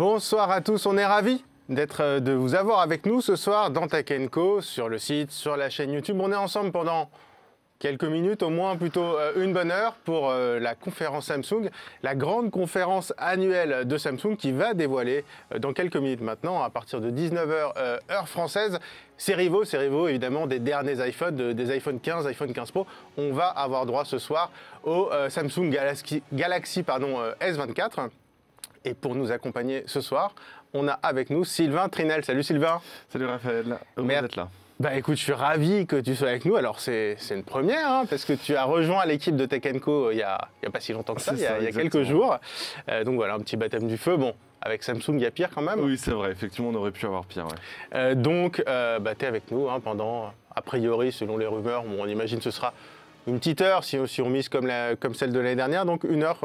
Bonsoir à tous, on est ravis de vous avoir avec nous ce soir dans Tech & Co, sur le site, sur la chaîne YouTube. On est ensemble pendant quelques minutes, au moins plutôt une bonne heure pour la conférence Samsung, la grande conférence annuelle de Samsung qui va dévoiler dans quelques minutes maintenant, à partir de 19h heure française, ses rivaux évidemment des derniers iPhones, des iPhone 15, iPhone 15 Pro. On va avoir droit ce soir au Samsung Galaxy S24. Et pour nous accompagner ce soir, on a avec nous Sylvain Trinel. Salut Sylvain. Salut Raphaël, heureux d'être là. Bah écoute, je suis ravi que tu sois avec nous. Alors c'est une première, hein, parce que tu as rejoint l'équipe de Tech & Co il y a pas si longtemps que ça, il y a quelques jours. Donc voilà, un petit baptême du feu. Bon, avec Samsung, il y a pire quand même. Oui, c'est vrai, effectivement, on aurait pu avoir pire. Ouais. Donc tu es avec nous hein, pendant, a priori, selon les rumeurs, bon, on imagine que ce sera une petite heure si on mise comme celle de l'année dernière, donc une heure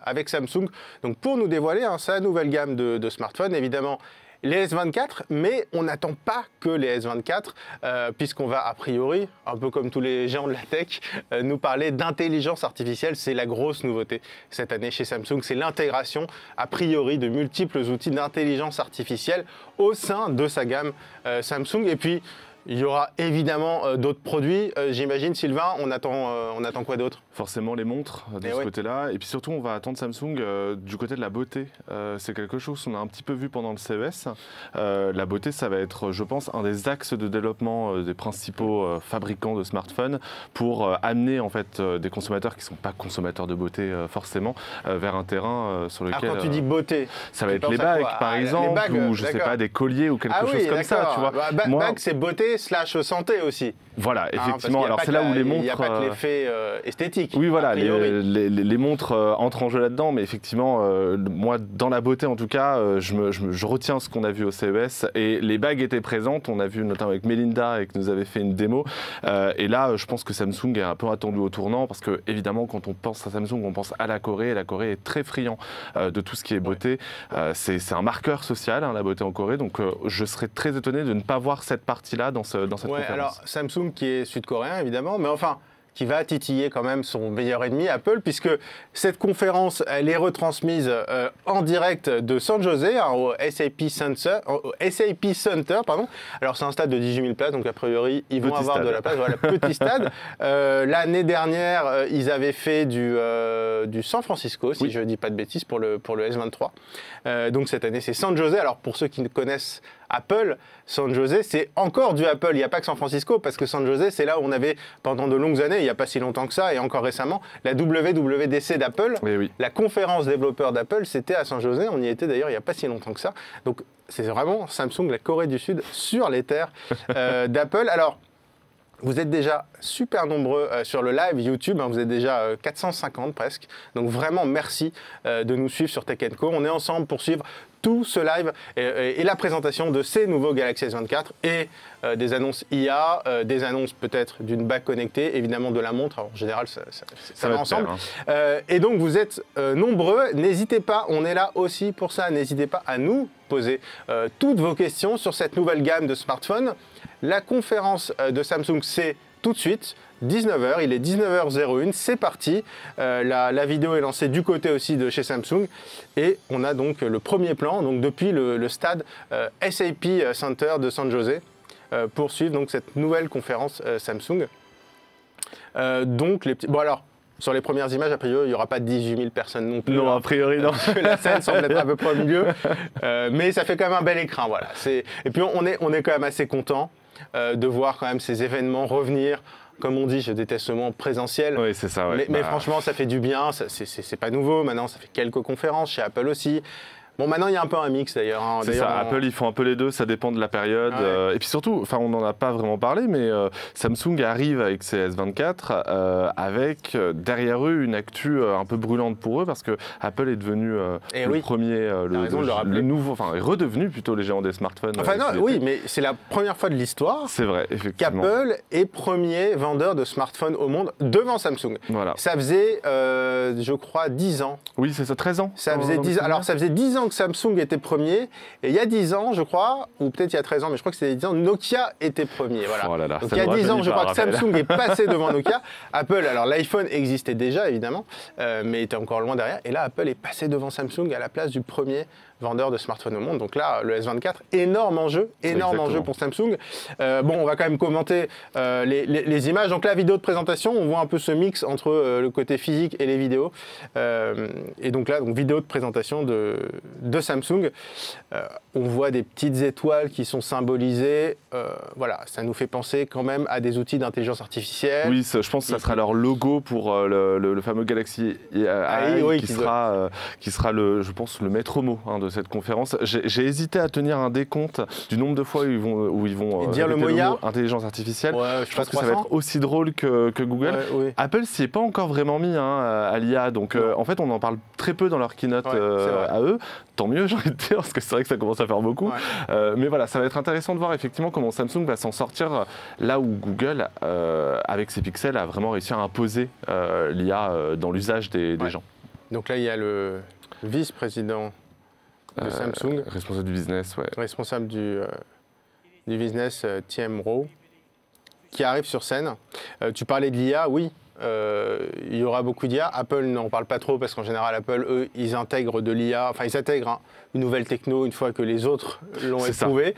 avec Samsung. Donc pour nous dévoiler sa nouvelle gamme de smartphones, évidemment les S24, mais on n'attend pas que les S24, puisqu'on va a priori, un peu comme tous les géants de la tech, nous parler d'intelligence artificielle. C'est la grosse nouveauté cette année chez Samsung, c'est l'intégration a priori de multiples outils d'intelligence artificielle au sein de sa gamme Samsung. Et puis il y aura évidemment d'autres produits. J'imagine, Sylvain, on attend quoi d'autre? Forcément les montres de ce côté-là. Et puis surtout, on va attendre Samsung du côté de la beauté. C'est quelque chose qu'on a un petit peu vu pendant le CES. La beauté, ça va être, je pense, un des axes de développement des principaux fabricants de smartphones pour amener en fait des consommateurs qui ne sont pas consommateurs de beauté forcément vers un terrain sur lequel... Alors quand tu dis beauté, ça va être les bagues par exemple, ou je ne sais pas, des colliers ou quelque chose comme ça. Tu vois. Bague, c'est beauté / santé aussi. Voilà, effectivement. Alors c'est là où les montres... Il n'y a pas que l'effet esthétique. Oui, voilà, les montres entrent en jeu là-dedans, mais effectivement, moi, dans la beauté en tout cas, je retiens ce qu'on a vu au CES, et les bagues étaient présentes. On a vu notamment avec Melinda, et qui nous avait fait une démo. Et là, je pense que Samsung est un peu attendu au tournant, parce que évidemment, quand on pense à Samsung, on pense à la Corée, et la Corée est très friand de tout ce qui est beauté. C'est un marqueur social, hein, la beauté en Corée, donc je serais très étonné de ne pas voir cette partie-là dans cette conférence. Alors Samsung qui est sud-coréen évidemment, mais enfin qui va titiller quand même son meilleur ennemi, Apple, puisque cette conférence, elle est retransmise en direct de San José, hein, au SAP Center. Alors c'est un stade de 18 000 places, donc a priori, ils vont avoir de la place. Voilà, petit stade. L'année dernière, ils avaient fait du San Francisco, si je ne dis pas de bêtises, pour le S23. Donc cette année, c'est San José. Alors pour ceux qui ne connaissent Apple, San José, c'est encore du Apple. Il n'y a pas que San Francisco, parce que San José, c'est là où on avait, pendant de longues années, il n'y a pas si longtemps que ça, et encore récemment, la WWDC d'Apple. Oui. La conférence développeur d'Apple, c'était à San José. On y était d'ailleurs il n'y a pas si longtemps que ça. Donc, c'est vraiment Samsung, la Corée du Sud, sur les terres d'Apple. Alors, vous êtes déjà super nombreux sur le live YouTube, hein, vous êtes déjà 450 presque. Donc vraiment, merci de nous suivre sur Tech & Co. On est ensemble pour suivre tout ce live et la présentation de ces nouveaux Galaxy S24 et des annonces IA, des annonces peut-être d'une bague connectée, évidemment de la montre. Alors, en général, ça va ensemble. Et donc, vous êtes nombreux. N'hésitez pas, on est là aussi pour ça. N'hésitez pas à nous poser toutes vos questions sur cette nouvelle gamme de smartphones. La conférence de Samsung, c'est tout de suite, 19h, il est 19h01, c'est parti. La vidéo est lancée du côté aussi de chez Samsung. Et on a donc le premier plan, donc depuis le stade SAP Center de San José, pour suivre donc, cette nouvelle conférence Samsung. Bon alors, sur les premières images, a priori, il n'y aura pas 18 000 personnes non plus. Non, a priori, non. La scène semble être à peu près au milieu. Mais ça fait quand même un bel écran, voilà. Et puis, on est quand même assez content de voir quand même ces événements revenir. Comme on dit, je déteste ce mot présentiel. Oui, c'est ça. Ouais. Mais franchement, ça fait du bien. C'est pas nouveau. Maintenant, ça fait quelques conférences chez Apple aussi. Bon, maintenant, il y a un peu un mix d'ailleurs. Hein. C'est ça, Apple, ils font un peu les deux, ça dépend de la période. Ouais. Et puis surtout, on n'en a pas vraiment parlé, mais Samsung arrive avec ses S24 avec est redevenu plutôt les géants des smartphones. Oui, mais c'est la première fois de l'histoire qu'Apple est premier vendeur de smartphones au monde devant Samsung. Voilà. Ça faisait, je crois, 10 ans. Oui, c'est ça, 13 ans. Ça faisait 10 ans. Alors, ça faisait 10 ans que Samsung était premier, et il y a 10 ans, je crois, ou peut-être il y a 13 ans, mais je crois que c'était 10 ans, Nokia était premier. Voilà. Oh là là, donc il y a 10 ans, je crois que Samsung est passé devant Nokia. Apple, alors l'iPhone existait déjà, évidemment, mais était encore loin derrière. Et là, Apple est passé devant Samsung à la place du premier vendeur de smartphones au monde. Donc là, le S24, énorme enjeu pour Samsung. On va quand même commenter les images. Donc la vidéo de présentation, on voit un peu ce mix entre le côté physique et les vidéos. Et donc là, vidéo de présentation de Samsung. On voit des petites étoiles qui sont symbolisées. Voilà, ça nous fait penser quand même à des outils d'intelligence artificielle. Oui, je pense que ça sera leur logo pour le fameux Galaxy AI oui, qui sera je pense, le maître mot de cette conférence. J'ai hésité à tenir un décompte du nombre de fois où ils vont dire le mot intelligence artificielle. Ouais, je pense que ça va être aussi drôle que Google. Ouais, oui. Apple s'y est pas encore vraiment mis à l'IA, donc en fait on en parle très peu dans leur keynote à eux. Tant mieux, j'ai envie de dire, parce que c'est vrai que ça commence à faire beaucoup. Ouais. Mais voilà, ça va être intéressant de voir effectivement comment Samsung va s'en sortir là où Google, avec ses pixels, a vraiment réussi à imposer l'IA dans l'usage des gens. Donc là, il y a le vice-président de Samsung. Responsable du business, ouais. Responsable du business, Tiem Ro, qui arrive sur scène. Tu parlais de l'IA, oui. Il y aura beaucoup d'IA. Apple n'en parle pas trop parce qu'en général, Apple, eux, ils intègrent de l'IA. Enfin, ils intègrent une nouvelle techno une fois que les autres l'ont éprouvé.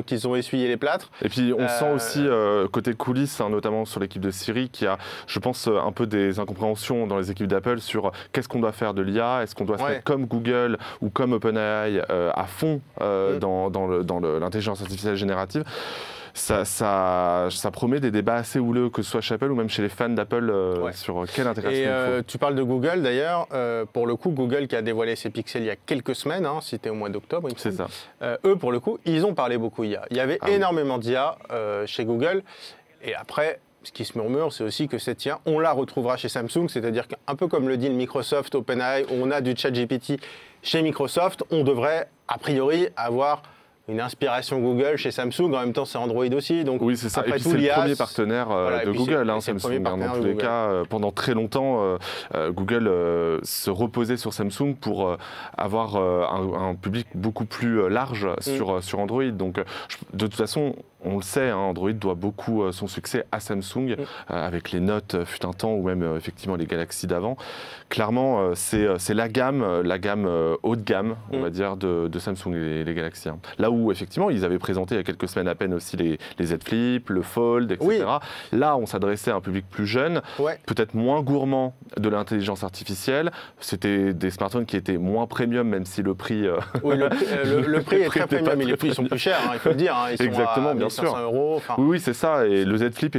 Qu'ils ont essuyé les plâtres. Et puis, on sent aussi, côté coulisses, notamment sur l'équipe de Siri, qu'il y a, je pense, un peu des incompréhensions dans les équipes d'Apple sur qu'est-ce qu'on doit faire de l'IA. Est-ce qu'on doit se mettre comme Google ou comme OpenAI à fond dans l'intelligence artificielle générative? Ça promet des débats assez houleux, que ce soit chez Apple ou même chez les fans d'Apple, sur quelle intégration il faut. Tu parles de Google d'ailleurs. Pour le coup, Google qui a dévoilé ses pixels il y a quelques semaines, c'était au mois d'octobre, il me semble. C'est ça. Eux, pour le coup, ils ont parlé beaucoup IA. Il y avait énormément d'IA chez Google. Et après, ce qui se murmure, c'est aussi que cette IA, on la retrouvera chez Samsung. C'est-à-dire qu'un peu comme le deal Microsoft, OpenAI, où on a du ChatGPT chez Microsoft, on devrait, a priori, avoir une inspiration Google chez Samsung, en même temps c'est Android aussi. Donc oui, c'est ça. Et puis c'est le premier partenaire de Google, Samsung. Dans tous les cas, pendant très longtemps, Google se reposait sur Samsung pour avoir un public beaucoup plus large sur Android. Donc de toute façon, on le sait, Android doit beaucoup son succès à Samsung, avec les Note fut un temps, ou même effectivement les Galaxy d'avant. Clairement, c'est la gamme haut de gamme, on va dire, de Samsung, les Galaxy. Là où effectivement, ils avaient présenté il y a quelques semaines à peine aussi les Z Flip, le Fold, etc. Oui. Là, on s'adressait à un public plus jeune, peut-être moins gourmand de l'intelligence artificielle. C'était des smartphones qui étaient moins premium, même si le prix... Oui, le prix est très premium, mais les prix sont plus chers, il faut le dire. Ils sont exactement, à bien sûr. 500 €. Oui, c'est ça. Et le Z Flip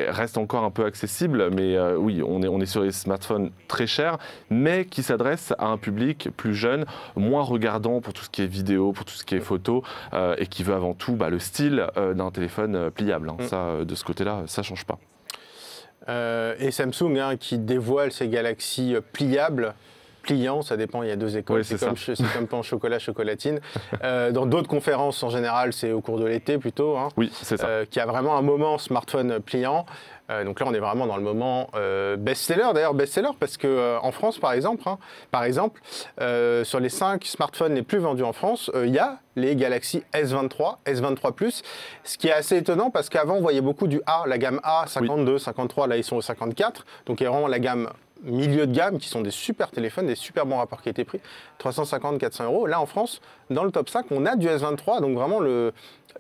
reste encore un peu accessible, mais oui, on est sur des smartphones très chers, mais qui s'adressent à un public plus jeune, moins regardant pour tout ce qui est vidéo, pour tout ce qui est photo, et qui veut avant tout le style d'un téléphone pliable. Ça, de ce côté-là, ça ne change pas. Et Samsung, qui dévoile ses Galaxy pliables, pliants, ça dépend, il y a deux écoles, c'est comme pain au chocolat, chocolatine. Dans d'autres conférences, en général, c'est au cours de l'été plutôt. Oui, c'est ça. Qui a vraiment un moment smartphone pliant. Donc là, on est vraiment dans le moment best-seller. D'ailleurs, best-seller parce qu'en France, par exemple, sur les 5 smartphones les plus vendus en France, il y a les Galaxy S23, S23 Plus, ce qui est assez étonnant parce qu'avant, on voyait beaucoup du A, la gamme A, 52, 53, là, ils sont au 54. Donc, il y a vraiment la gamme milieu de gamme qui sont des super téléphones, des super bons rapports qualité-prix, 350, 400 €. Là, en France, dans le top 5, on a du S23, donc vraiment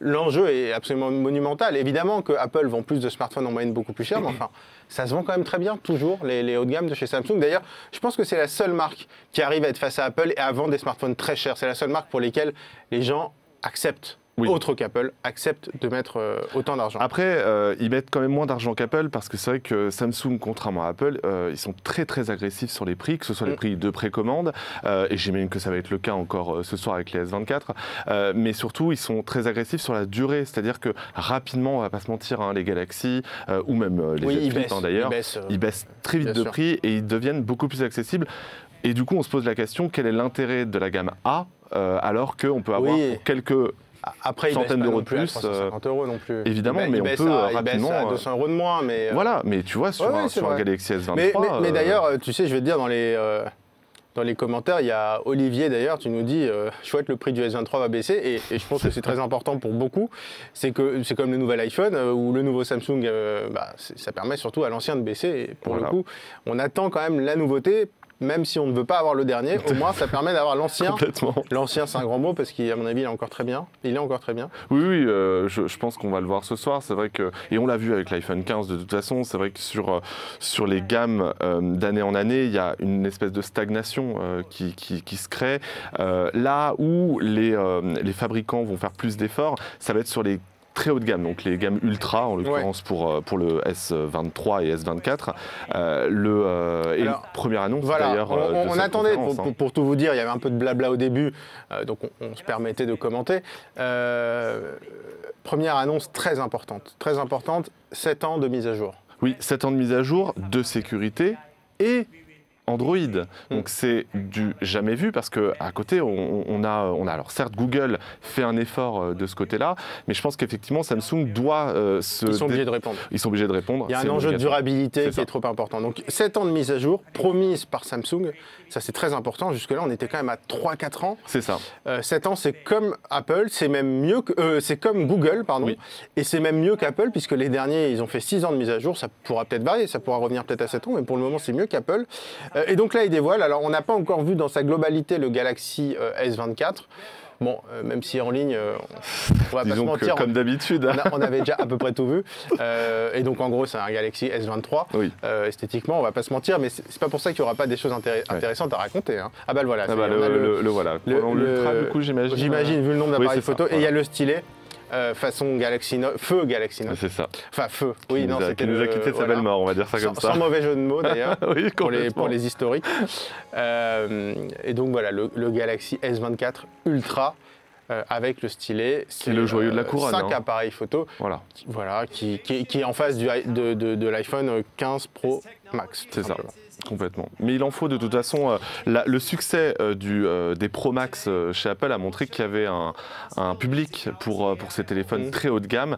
l'enjeu est absolument monumental. Évidemment que Apple vend plus de smartphones en moyenne beaucoup plus cher, mais enfin, ça se vend quand même très bien, toujours, les hauts de gamme de chez Samsung. D'ailleurs, je pense que c'est la seule marque qui arrive à être face à Apple et à vendre des smartphones très chers. C'est la seule marque pour lesquelles les gens acceptent. Autre qu'Apple, accepte de mettre autant d'argent. Après, ils mettent quand même moins d'argent qu'Apple parce que c'est vrai que Samsung, contrairement à Apple, ils sont très très agressifs sur les prix, que ce soit les prix de précommande, et j'imagine que ça va être le cas encore ce soir avec les S24, mais surtout ils sont très agressifs sur la durée, c'est-à-dire que rapidement, on va pas se mentir, les Galaxy ou même les Z Flip d'ailleurs, ils baissent très vite de prix et ils deviennent beaucoup plus accessibles. Et du coup, on se pose la question, quel est l'intérêt de la gamme A alors qu'on peut avoir pour quelques... Après, centaines d'euros de plus, 350 € non plus. Évidemment, mais on peut rapidement... à 200 € de moins, mais... Voilà, mais tu vois, sur un Galaxy S23... Mais d'ailleurs, tu sais, je vais te dire, dans les commentaires, il y a Olivier, d'ailleurs, tu nous dis, chouette, le prix du S23 va baisser, et je pense que c'est très important pour beaucoup. C'est que c'est comme le nouvel iPhone ou le nouveau Samsung, ça permet surtout à l'ancien de baisser, et pour le coup, on attend quand même la nouveauté. même si on ne veut pas avoir le dernier, au moins ça permet d'avoir l'ancien. Complètement. L'ancien, c'est un grand mot parce qu'à mon avis, il est encore très bien. Il est encore très bien. Oui, oui, je pense qu'on va le voir ce soir. C'est vrai que, et on l'a vu avec l'iPhone 15 de toute façon, c'est vrai que sur les gammes d'année en année, il y a une espèce de stagnation qui se crée. Là où les fabricants vont faire plus d'efforts, ça va être sur les très haut de gamme, donc les gammes ultra en l'occurrence pour le S23 et S24. La première annonce voilà, d'ailleurs. On attendait, pour tout vous dire, il y avait un peu de blabla au début, donc on se permettait de commenter. Première annonce très importante, 7 ans de mise à jour. Oui, 7 ans de mise à jour, de sécurité et Android. Donc c'est du jamais vu parce qu'à côté, on a alors certes Google fait un effort de ce côté-là, mais je pense qu'effectivement Samsung doit Ils sont obligés de répondre. Ils sont obligés de répondre. Il y a un enjeu de durabilité qui est trop important. Donc 7 ans de mise à jour promise par Samsung, ça c'est très important. Jusque-là, on était quand même à 3-4 ans. C'est ça. 7 ans, c'est comme Apple, c'est même mieux que c'est comme Google, pardon. Oui. Et c'est même mieux qu'Apple puisque les derniers, ils ont fait 6 ans de mise à jour. Ça pourra peut-être varier, ça pourra revenir peut-être à 7 ans, mais pour le moment, c'est mieux qu'Apple. Et donc là, il dévoile. Alors, on n'a pas encore vu dans sa globalité le Galaxy S24. Bon, même si en ligne, on va pas se mentir. Comme d'habitude. On avait déjà à peu près tout vu. Et donc, en gros, c'est un Galaxy S23. Oui. Esthétiquement, on va pas se mentir, mais c'est pas pour ça qu'il n'y aura pas des choses intéressantes à raconter. Hein. Ah bah le voilà. Ah bah le voilà. L'Ultra, du coup, j'imagine. J'imagine, vu le nombre d'appareils photo. Et il y a le stylet. Façon Galaxy Note, feu Galaxy Note. C'est ça. Enfin, feu. Oui, non, c'était qui nous a quitté de sa belle mort, on va dire ça comme ça. Sans mauvais jeu de mots d'ailleurs, oui, pour les historiques. Et donc voilà, le Galaxy S24 Ultra avec le stylet. C'est le joyau de la couronne. 5 appareils photo. Voilà, qui est en face de l'iPhone 15 Pro Max. C'est ça. Complètement. Mais il en faut de toute façon. Le succès des Pro Max chez Apple a montré qu'il y avait un public pour ces téléphones très haut de gamme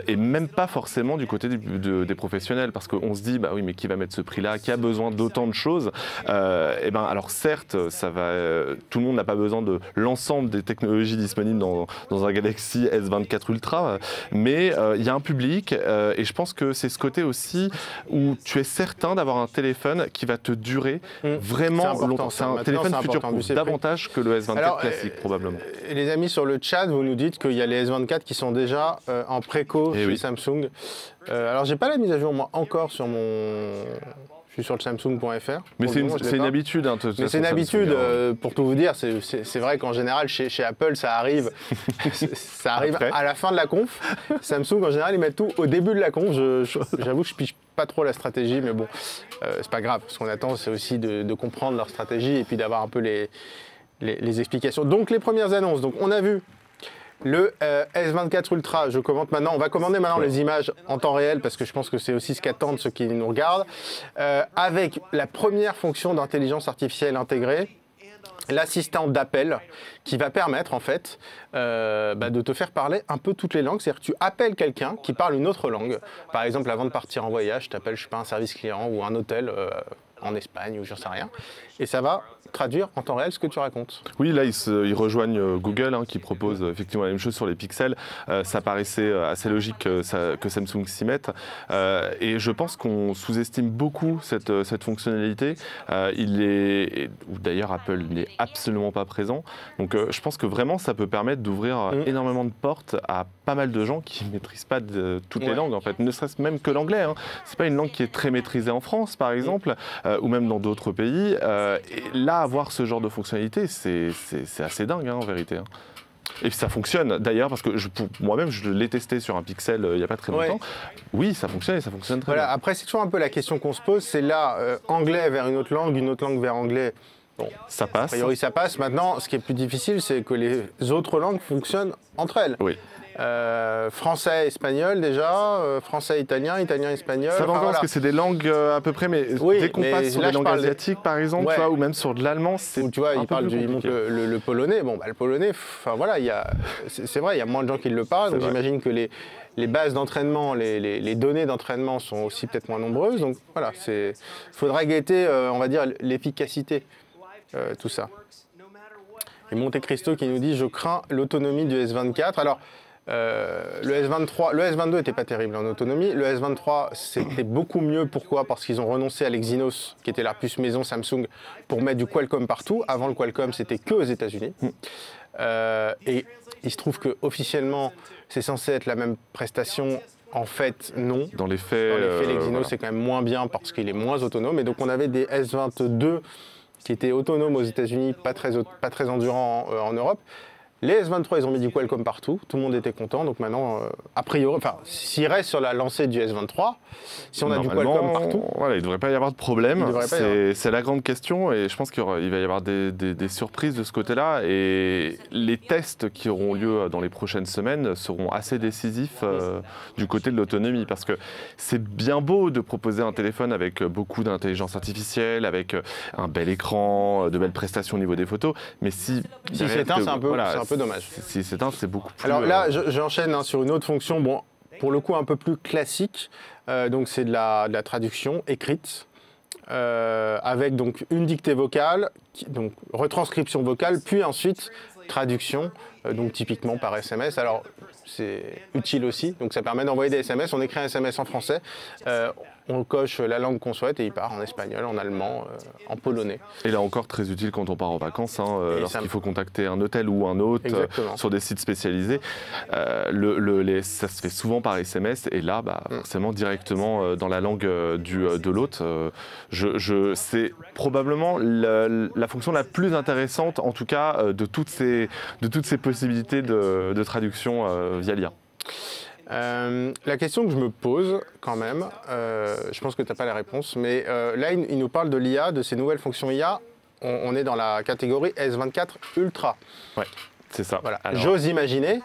et même pas forcément du côté des professionnels parce qu'on se dit bah oui mais qui va mettre ce prix-là, qui a besoin d'autant de choses. Et ben alors certes ça va. Tout le monde n'a pas besoin de l'ensemble des technologies disponibles dans un Galaxy S24 Ultra, mais il y a un public et je pense que c'est ce côté aussi où tu es certain d'avoir un téléphone qui va te durer vraiment longtemps. C'est un téléphone future-proof, davantage que le S24 classique probablement. Les amis sur le chat, vous nous dites qu'il y a les S24 qui sont déjà en préco chez Samsung. Alors j'ai pas la mise à jour moi encore sur mon... Je suis sur le Samsung.fr. Mais c'est une habitude. Hein, mais c'est une habitude, pour tout vous dire. C'est vrai qu'en général, chez Apple, ça arrive à la fin de la conf. Samsung, en général, ils mettent tout au début de la conf. J'avoue que je pige pas trop la stratégie, mais bon, c'est pas grave. Ce qu'on attend, c'est aussi de comprendre leur stratégie et puis d'avoir un peu les explications. Donc, les premières annonces. Donc, on a vu le S24 Ultra, je commente maintenant. On va commander maintenant les images en temps réel parce que je pense que c'est aussi ce qu'attendent ceux qui nous regardent. Avec la première fonction d'intelligence artificielle intégrée, l'assistant d'appel qui va permettre en fait de te faire parler un peu toutes les langues. C'est-à-dire que tu appelles quelqu'un qui parle une autre langue. Par exemple, avant de partir en voyage, tu appelles, je sais pas, un service client ou un hôtel en Espagne ou j'en sais rien. Et ça va traduire en temps réel ce que tu racontes. Oui, là, ils rejoignent Google qui propose effectivement la même chose sur les pixels. Ça paraissait assez logique que Samsung s'y mette. Et je pense qu'on sous-estime beaucoup cette fonctionnalité. D'ailleurs, Apple n'est absolument pas présent. Donc, je pense que vraiment, ça peut permettre d'ouvrir énormément de portes à pas mal de gens qui ne maîtrisent pas toutes les langues, en fait. Ne serait-ce même que l'anglais. Hein. C'est pas une langue qui est très maîtrisée en France, par exemple, ou même dans d'autres pays. Et là, avoir ce genre de fonctionnalité, c'est assez dingue, en vérité. Et ça fonctionne, d'ailleurs, parce que moi-même, je l'ai testé sur un Pixel il n'y a pas très longtemps. Oui, ça fonctionne et ça fonctionne très bien. Après, c'est toujours un peu la question qu'on se pose, c'est là, anglais vers une autre langue vers anglais. Bon, ça passe. A priori, ça passe. Maintenant, ce qui est plus difficile, c'est que les autres langues fonctionnent entre elles. Oui. Français, espagnol déjà, français, italien, italien, espagnol. Ça va encore parce que c'est des langues à peu près, mais dès qu'on passe sur les langues asiatiques par exemple, tu vois, ou même sur de l'allemand, c'est tu vois, il monte le polonais. Bon, le polonais, enfin voilà, c'est vrai, il y a moins de gens qui le parlent, donc j'imagine que les bases d'entraînement, les données d'entraînement sont aussi peut-être moins nombreuses, donc voilà, il faudra guetter, on va dire, l'efficacité, tout ça. Et Monte Cristo qui nous dit « Je crains l'autonomie du S24 ». Alors, Le S22 n'était pas terrible en autonomie. Le S23, c'était beaucoup mieux. Pourquoi? Parce qu'ils ont renoncé à l'Exynos, qui était la puce maison Samsung, pour mettre du Qualcomm partout. Avant, le Qualcomm, c'était que aux États-Unis. Et il se trouve qu'officiellement, c'est censé être la même prestation. En fait, non. Dans les faits, l'Exynos, voilà. c'est quand même moins bien parce qu'il est moins autonome. Et donc, on avait des S22 qui étaient autonomes aux États-Unis, pas très endurants en Europe. Les S23, ils ont mis du Qualcomm partout, tout le monde était content, donc maintenant, a priori, enfin, s'il reste sur la lancée du S23, si on a du Qualcomm partout... Voilà, il ne devrait pas y avoir de problème, c'est la grande question, et je pense qu'il va y avoir des surprises de ce côté-là, et les tests qui auront lieu dans les prochaines semaines seront assez décisifs du côté de l'autonomie, parce que c'est bien beau de proposer un téléphone avec beaucoup d'intelligence artificielle, avec un bel écran, de belles prestations au niveau des photos, mais si s'éteint, c'est un peu dommage. Si s'éteint, c'est beaucoup plus... Alors là, j'enchaîne sur une autre fonction, bon, pour le coup un peu plus classique, donc c'est de la traduction écrite, avec donc une dictée vocale, donc retranscription vocale, puis ensuite traduction, donc typiquement par SMS. Alors c'est utile aussi, donc ça permet d'envoyer des SMS, on écrit un SMS en français, on coche la langue qu'on souhaite et il part en espagnol, en allemand, en polonais. Et là encore très utile quand on part en vacances, lorsqu'il faut contacter un hôtel ou un autre sur des sites spécialisés. Ça se fait souvent par SMS et là, forcément directement dans la langue de l'autre. C'est probablement la fonction la plus intéressante, en tout cas, de toutes ces possibilités de traduction via l'IA. La question que je me pose quand même, je pense que tu n'as pas la réponse, mais là il nous parle de l'IA, de ces nouvelles fonctions IA, on est dans la catégorie S24 Ultra. Ouais, c'est ça. Voilà. J'ose imaginer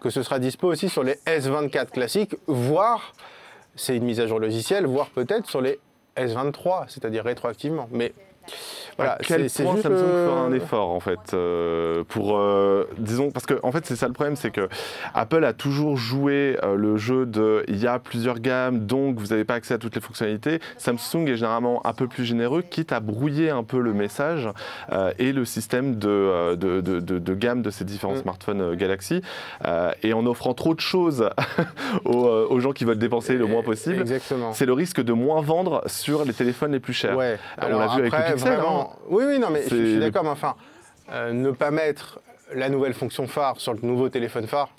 que ce sera dispo aussi sur les S24 classiques, voire, c'est une mise à jour logicielle, voire peut-être sur les S23, c'est-à-dire rétroactivement. Mais voilà, à quel point Samsung fera un effort en fait disons, parce que en fait c'est ça le problème, c'est que Apple a toujours joué le jeu de il y a plusieurs gammes donc vous n'avez pas accès à toutes les fonctionnalités. Samsung est généralement un peu plus généreux, quitte à brouiller un peu le message et le système de gamme de ces différents smartphones Galaxy et en offrant trop de choses aux gens qui veulent dépenser le moins possible. C'est le risque de moins vendre sur les téléphones les plus chers. Ouais. On l'a vu avec le Pixel. Oui, non, mais je suis d'accord, mais enfin, ne pas mettre la nouvelle fonction phare sur le nouveau téléphone phare,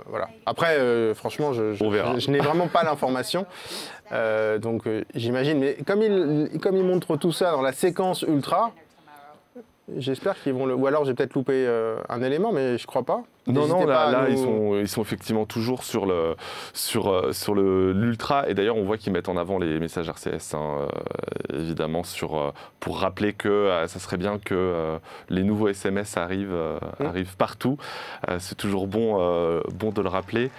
voilà. Après, franchement, je n'ai vraiment pas l'information, donc j'imagine, mais comme ils montrent tout ça dans la séquence ultra, j'espère qu'ils vont le... Ou alors j'ai peut-être loupé un élément, mais je crois pas. Non, là ils sont effectivement toujours sur l'ultra. Et d'ailleurs, on voit qu'ils mettent en avant les messages RCS, évidemment, pour rappeler que ça serait bien que les nouveaux SMS arrivent partout. C'est toujours bon de le rappeler.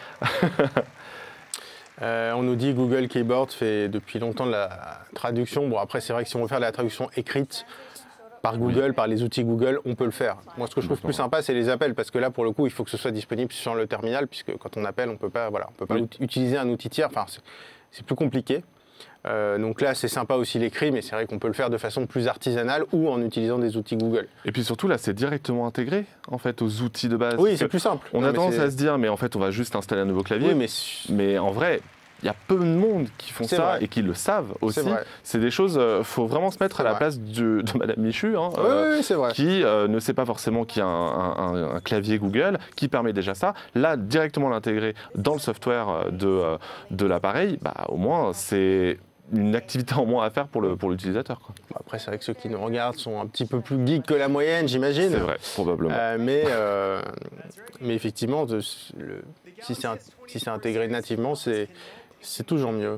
On nous dit Google Keyboard fait depuis longtemps de la traduction. Bon, après, c'est vrai que si on veut faire de la traduction écrite, par Google, par les outils Google, on peut le faire. Moi, ce que je trouve plus sympa, c'est les appels, parce que là, pour le coup, il faut que ce soit disponible sur le terminal, puisque quand on appelle, on peut pas utiliser un outil tiers. Enfin, c'est plus compliqué. Donc là, c'est sympa aussi l'écrit, mais c'est vrai qu'on peut le faire de façon plus artisanale ou en utilisant des outils Google. Et puis surtout, là, c'est directement intégré, en fait, aux outils de base. Oui, c'est plus simple. On a tendance à se dire, mais en fait, on va juste installer un nouveau clavier. Oui, mais en vrai... Il y a peu de monde qui font ça et qui le savent aussi. C'est des choses, faut vraiment se mettre à la place de Madame Michu, qui ne sait pas forcément qu'il y a un clavier Google qui permet déjà ça. Là, directement l'intégrer dans le software de l'appareil, au moins c'est une activité en moins à faire pour l'utilisateur. Après, c'est vrai que ceux qui nous regardent sont un petit peu plus geeks que la moyenne, j'imagine. C'est vrai, probablement. Mais effectivement, si c'est intégré nativement, c'est toujours mieux.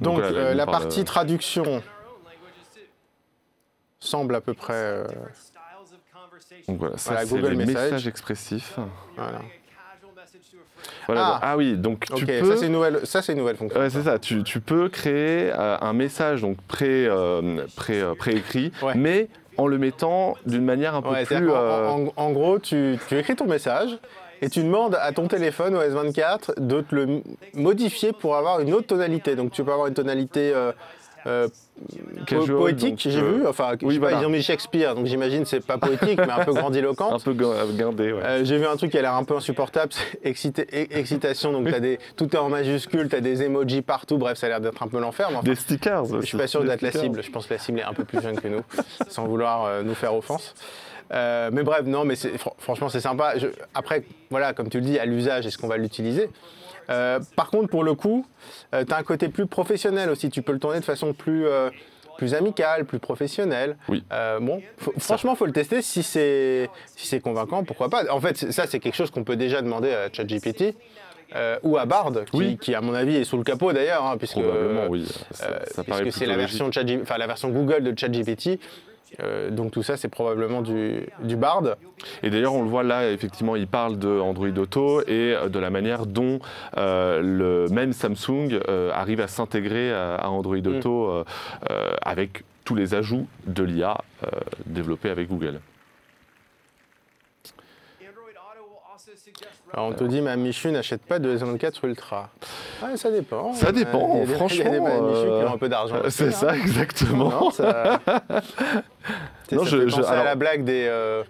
Donc voilà, la partie traduction semble à peu près... Donc voilà, ça c'est les messages expressifs. Voilà. Ah oui, donc tu peux... Ça c'est une nouvelle fonction. Ouais, c'est ça, tu peux créer un message donc préécrit, mais en le mettant d'une manière un peu plus... En gros, tu écris ton message et tu demandes à ton téléphone, au S24, de te le modifier pour avoir une autre tonalité. Donc tu peux avoir une tonalité Casual, poétique, donc, j'ai vu. Enfin, je oui, sais pas, voilà. ils ont mis Shakespeare, donc j'imagine c'est pas poétique, mais un peu grandiloquent. Un peu guindé, ouais. J'ai vu un truc qui a l'air un peu insupportable, c'est excitation, donc tout est en majuscule, tu as des emojis partout, bref, ça a l'air d'être un peu l'enfer. Mais enfin, Des stickers aussi. je suis pas sûr d'être la cible, je pense que la cible est un peu plus jeune que nous, sans vouloir nous faire offense. Mais bref, non, mais franchement, c'est sympa. Après, voilà, comme tu le dis, à l'usage, est-ce qu'on va l'utiliser? Par contre, pour le coup, tu as un côté plus professionnel aussi. Tu peux le tourner de façon plus amicale, plus professionnelle. Oui. Franchement, il faut le tester. Si c'est convaincant, pourquoi pas. En fait, ça, c'est quelque chose qu'on peut déjà demander à ChatGPT. Ou à Bard, qui, à mon avis est sous le capot d'ailleurs, hein, puisque Probablement, oui. puisque c'est la version la version Google de ChatGPT. Donc tout ça, c'est probablement du Bard. Et d'ailleurs, on le voit là, effectivement, il parle de Android Auto et de la manière dont le même Samsung arrive à s'intégrer à Android Auto avec tous les ajouts de l'IA développés avec Google. Alors on te dit, ma Michu n'achète pas de S24 Ultra. Ouais, ça dépend. Ça dépend, franchement. Il y a des Michu qui ont un peu d'argent. C'est aussi, ça, hein. exactement. Non, ça... Non, ça fait penser à la blague des...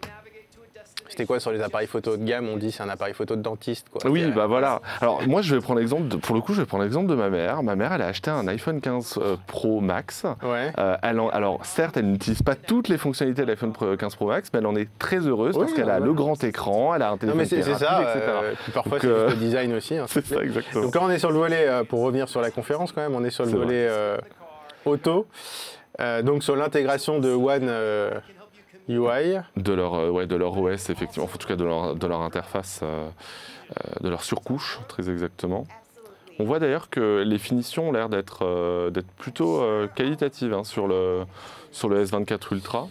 C'était quoi sur les appareils photo haut de gamme? On dit c'est un appareil photo de dentiste, quoi. Oui, bah voilà. Alors moi, je vais prendre l'exemple. Pour le coup, je vais prendre l'exemple de ma mère. Ma mère, elle a acheté un iPhone 15 Pro Max. Ouais. Alors certes, elle n'utilise pas toutes les fonctionnalités de l'iPhone 15 Pro Max, mais elle en est très heureuse parce qu'elle a le grand écran, elle a un téléphone qui est rapide, etc. Puis parfois, c'est juste le design aussi. Hein, c'est ça, exactement. Donc là, on est sur le volet, pour revenir sur la conférence quand même, on est sur le volet auto. Donc sur l'intégration de One UI. De leur OS, effectivement, en tout cas de leur interface, de leur surcouche, très exactement. On voit d'ailleurs que les finitions ont l'air d'être plutôt qualitatives hein, sur le S24 Ultra.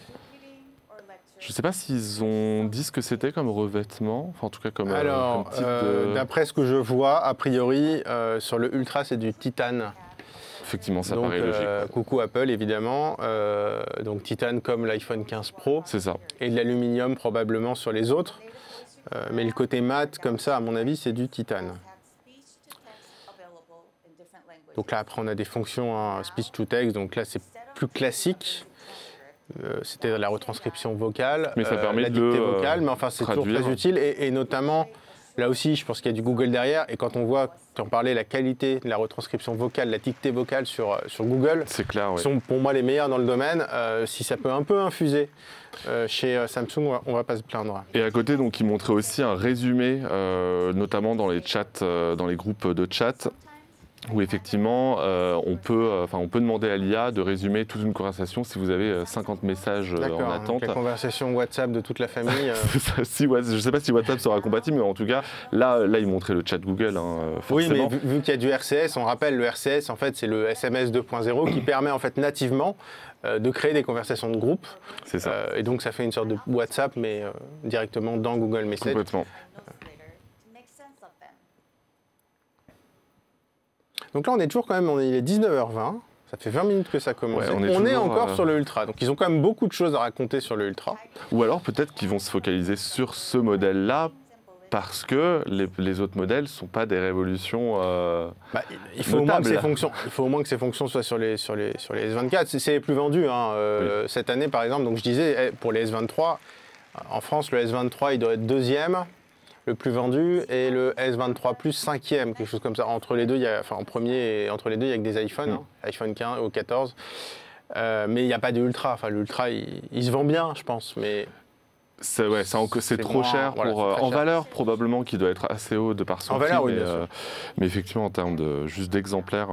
Je ne sais pas s'ils ont dit ce que c'était comme revêtement, enfin en tout cas comme, alors, comme type de... d'après ce que je vois, a priori, sur le Ultra, c'est du titane. Effectivement, ça donc, paraît logique. Coucou Apple, évidemment. Donc titane comme l'iPhone 15 Pro. C'est ça. Et de l'aluminium probablement sur les autres. Mais le côté mat, comme ça, à mon avis, c'est du titane. Donc là, après, on a des fonctions hein, speech to text. Donc là, c'est plus classique. C'était la retranscription vocale, mais ça permet la dictée vocale. Mais enfin, c'est toujours très utile. Et notamment... Là aussi, je pense qu'il y a du Google derrière. Et quand on voit, tu en parlais, la qualité de la retranscription vocale, la dictée vocale sur Google, c'est clair, oui. sont pour moi les meilleurs dans le domaine. Si ça peut un peu infuser chez Samsung, on ne va pas se plaindre. Et à côté, donc, il montrait aussi un résumé, notamment dans les chats, dans les groupes de chat, où effectivement, on peut demander à l'IA de résumer toute une conversation si vous avez 50 messages en attente. Donc la conversation WhatsApp de toute la famille. Je ne sais pas si WhatsApp sera compatible, mais en tout cas, là il montrait le chat Google. Oui, mais vu qu'il y a du RCS, on rappelle, le RCS, en fait, c'est le SMS 2.0 qui permet en fait nativement de créer des conversations de groupe. C'est ça. Et donc ça fait une sorte de WhatsApp, mais directement dans Google Messages. Complètement. Donc là, on est toujours quand même, il est 19h20, ça fait 20 minutes que ça commence. Ouais, on est encore sur le Ultra, donc ils ont quand même beaucoup de choses à raconter sur le Ultra. Ou alors peut-être qu'ils vont se focaliser sur ce modèle-là, parce que les autres modèles ne sont pas des révolutions il faut au moins que ces fonctions soient sur les S24. C'est les plus vendus hein, oui. Cette année, par exemple. Donc je disais, pour les S23, en France, le S23, il doit être deuxième. Le plus vendu, et le S23 Plus 5e, quelque chose comme ça. Entre les deux, il y a, en premier, entre les deux, il y a que des iPhones, hein, iPhone 15 ou 14. Mais il n'y a pas d'Ultra. Enfin, l'Ultra, il se vend bien, je pense. Mais c'est trop cher. Voilà, en valeur, probablement, qui doit être assez haut de par son prix. Valeur, oui, mais effectivement, en termes juste d'exemplaires,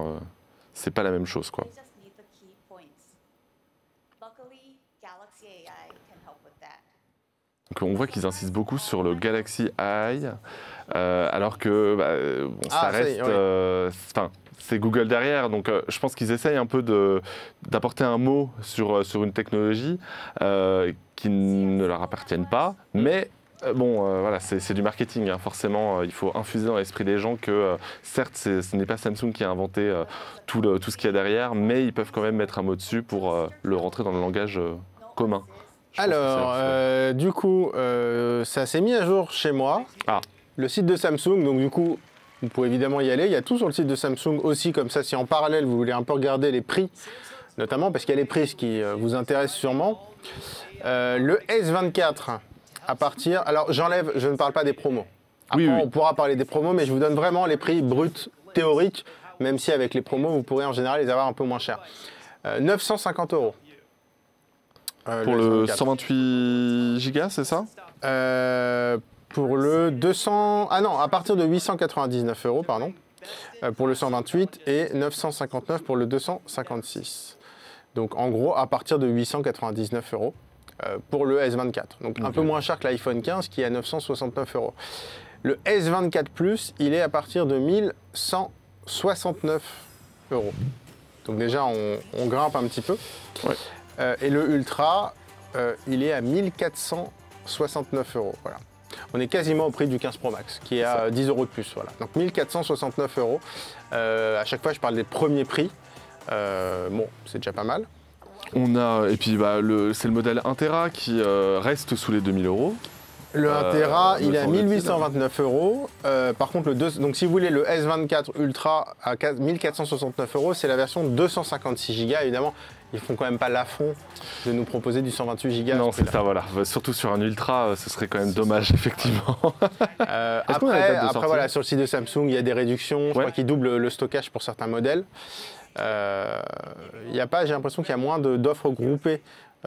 c'est pas la même chose, quoi. Donc on voit qu'ils insistent beaucoup sur le Galaxy AI, alors que ça reste... c'est Google derrière, donc je pense qu'ils essayent un peu d'apporter un mot sur une technologie qui ne leur appartienne pas, mais voilà, c'est du marketing, hein. Forcément, il faut infuser dans l'esprit des gens que certes, ce n'est pas Samsung qui a inventé tout ce qu'il y a derrière, mais ils peuvent quand même mettre un mot dessus pour le rentrer dans le langage commun. Alors, du coup, ça s'est mis à jour chez moi. Le site de Samsung, donc du coup, vous pouvez évidemment y aller. Il y a tout sur le site de Samsung aussi, comme ça, si en parallèle, vous voulez un peu regarder les prix notamment parce qu'il y a les prix qui vous intéressent sûrement. Le S24, à partir... Alors j'enlève, je ne parle pas des promos. Après, Oui. on pourra parler des promos, mais je vous donne vraiment les prix bruts théoriques, même si avec les promos, vous pourrez en général les avoir un peu moins chers. 950 €. Pour le 128 Go, c'est ça? Pour le 200... Ah non, à partir de 899 €, pardon, pour le 128 et 959 pour le 256. Donc en gros, à partir de 899 € pour le S24. Donc un peu moins cher que l'iPhone 15 qui est à 969 €. Le S24 Plus, il est à partir de 1169 €. Donc déjà, on grimpe un petit peu. Ouais. Et le Ultra, il est à 1469 €. Voilà. On est quasiment au prix du 15 Pro Max, qui est à 10 € de plus. Voilà. Donc 1469 €. À chaque fois, je parle des premiers prix. Bon, c'est déjà pas mal. On a, et puis c'est le modèle 1 Tera qui reste sous les 2000 €. Le 1 Tera, il est à semble-t-il. 1829 €. Par contre, donc si vous voulez le S24 Ultra à 1469 €, c'est la version 256 Go. Évidemment, ils font quand même pas l'affront de nous proposer du 128 Go. Non, c'est ça, voilà. Surtout sur un Ultra, ce serait quand même dommage, effectivement. qu'on a la date de sortie Après, sur le site de Samsung, il y a des réductions. Je crois qu'ils doublent le stockage pour certains modèles. Il y a pas, j'ai l'impression qu'il y a moins d'offres groupées,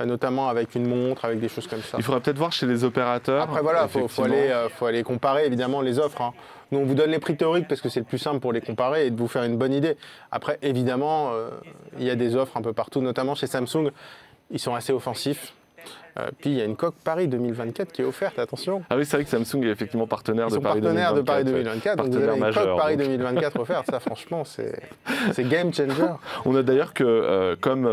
notamment avec une montre, avec des choses comme ça. Il faudrait peut-être voir chez les opérateurs. Après voilà, faut aller comparer évidemment les offres. Hein. Nous on vous donne les prix théoriques parce que c'est le plus simple pour les comparer et de vous faire une bonne idée. Après évidemment, il y a des offres un peu partout, notamment chez Samsung. Ils sont assez offensifs. Puis il y a une coque Paris 2024 qui est offerte, attention. Ah oui, c'est vrai que Samsung est effectivement partenaire Ils de sont Paris partenaires 2024. de Paris 2024, donc vous avez une coque Paris 2024 offerte. Ça franchement, c'est game changer. On a d'ailleurs que, comme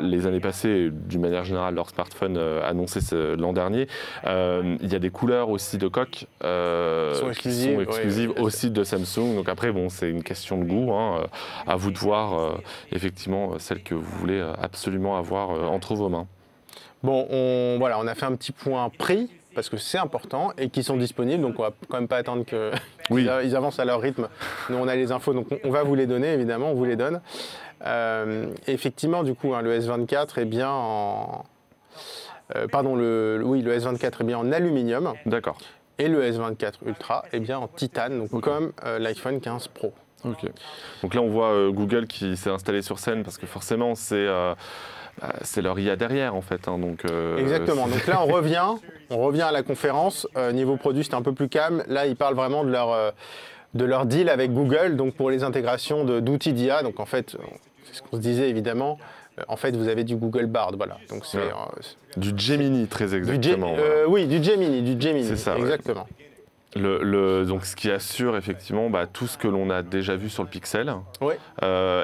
les années passées, d'une manière générale, leurs smartphones annoncés l'an dernier, il y a des couleurs aussi de coque qui sont exclusives aussi de Samsung. Donc après, bon, c'est une question de goût. Hein, à vous de voir effectivement celle que vous voulez absolument avoir entre vos mains. Bon, on a fait un petit point prix, parce que c'est important, et qui sont disponibles, donc on va quand même pas attendre qu'ils avancent à leur rythme. Nous, on a les infos, donc on va vous les donner, évidemment, on vous les donne. Effectivement, du coup, hein, le S24 est bien en... le S24 est bien en aluminium. D'accord. Et le S24 Ultra est bien en titane, donc comme l'iPhone 15 Pro. Ok. Donc là, on voit Google qui s'est installé sur scène, parce que forcément, c'est leur IA derrière en fait. Hein, donc, exactement. Donc là, on revient à la conférence. Niveau produit, c'était un peu plus calme. Là, ils parlent vraiment de leur deal avec Google, donc pour les intégrations d'outils d'IA. Donc en fait, c'est ce qu'on se disait évidemment. En fait, vous avez du Google Bard, voilà. Donc c'est du Gemini, très exactement. Oui, du Gemini. C'est ça, exactement. Donc ce qui assure effectivement tout ce que l'on a déjà vu sur le Pixel. Oui.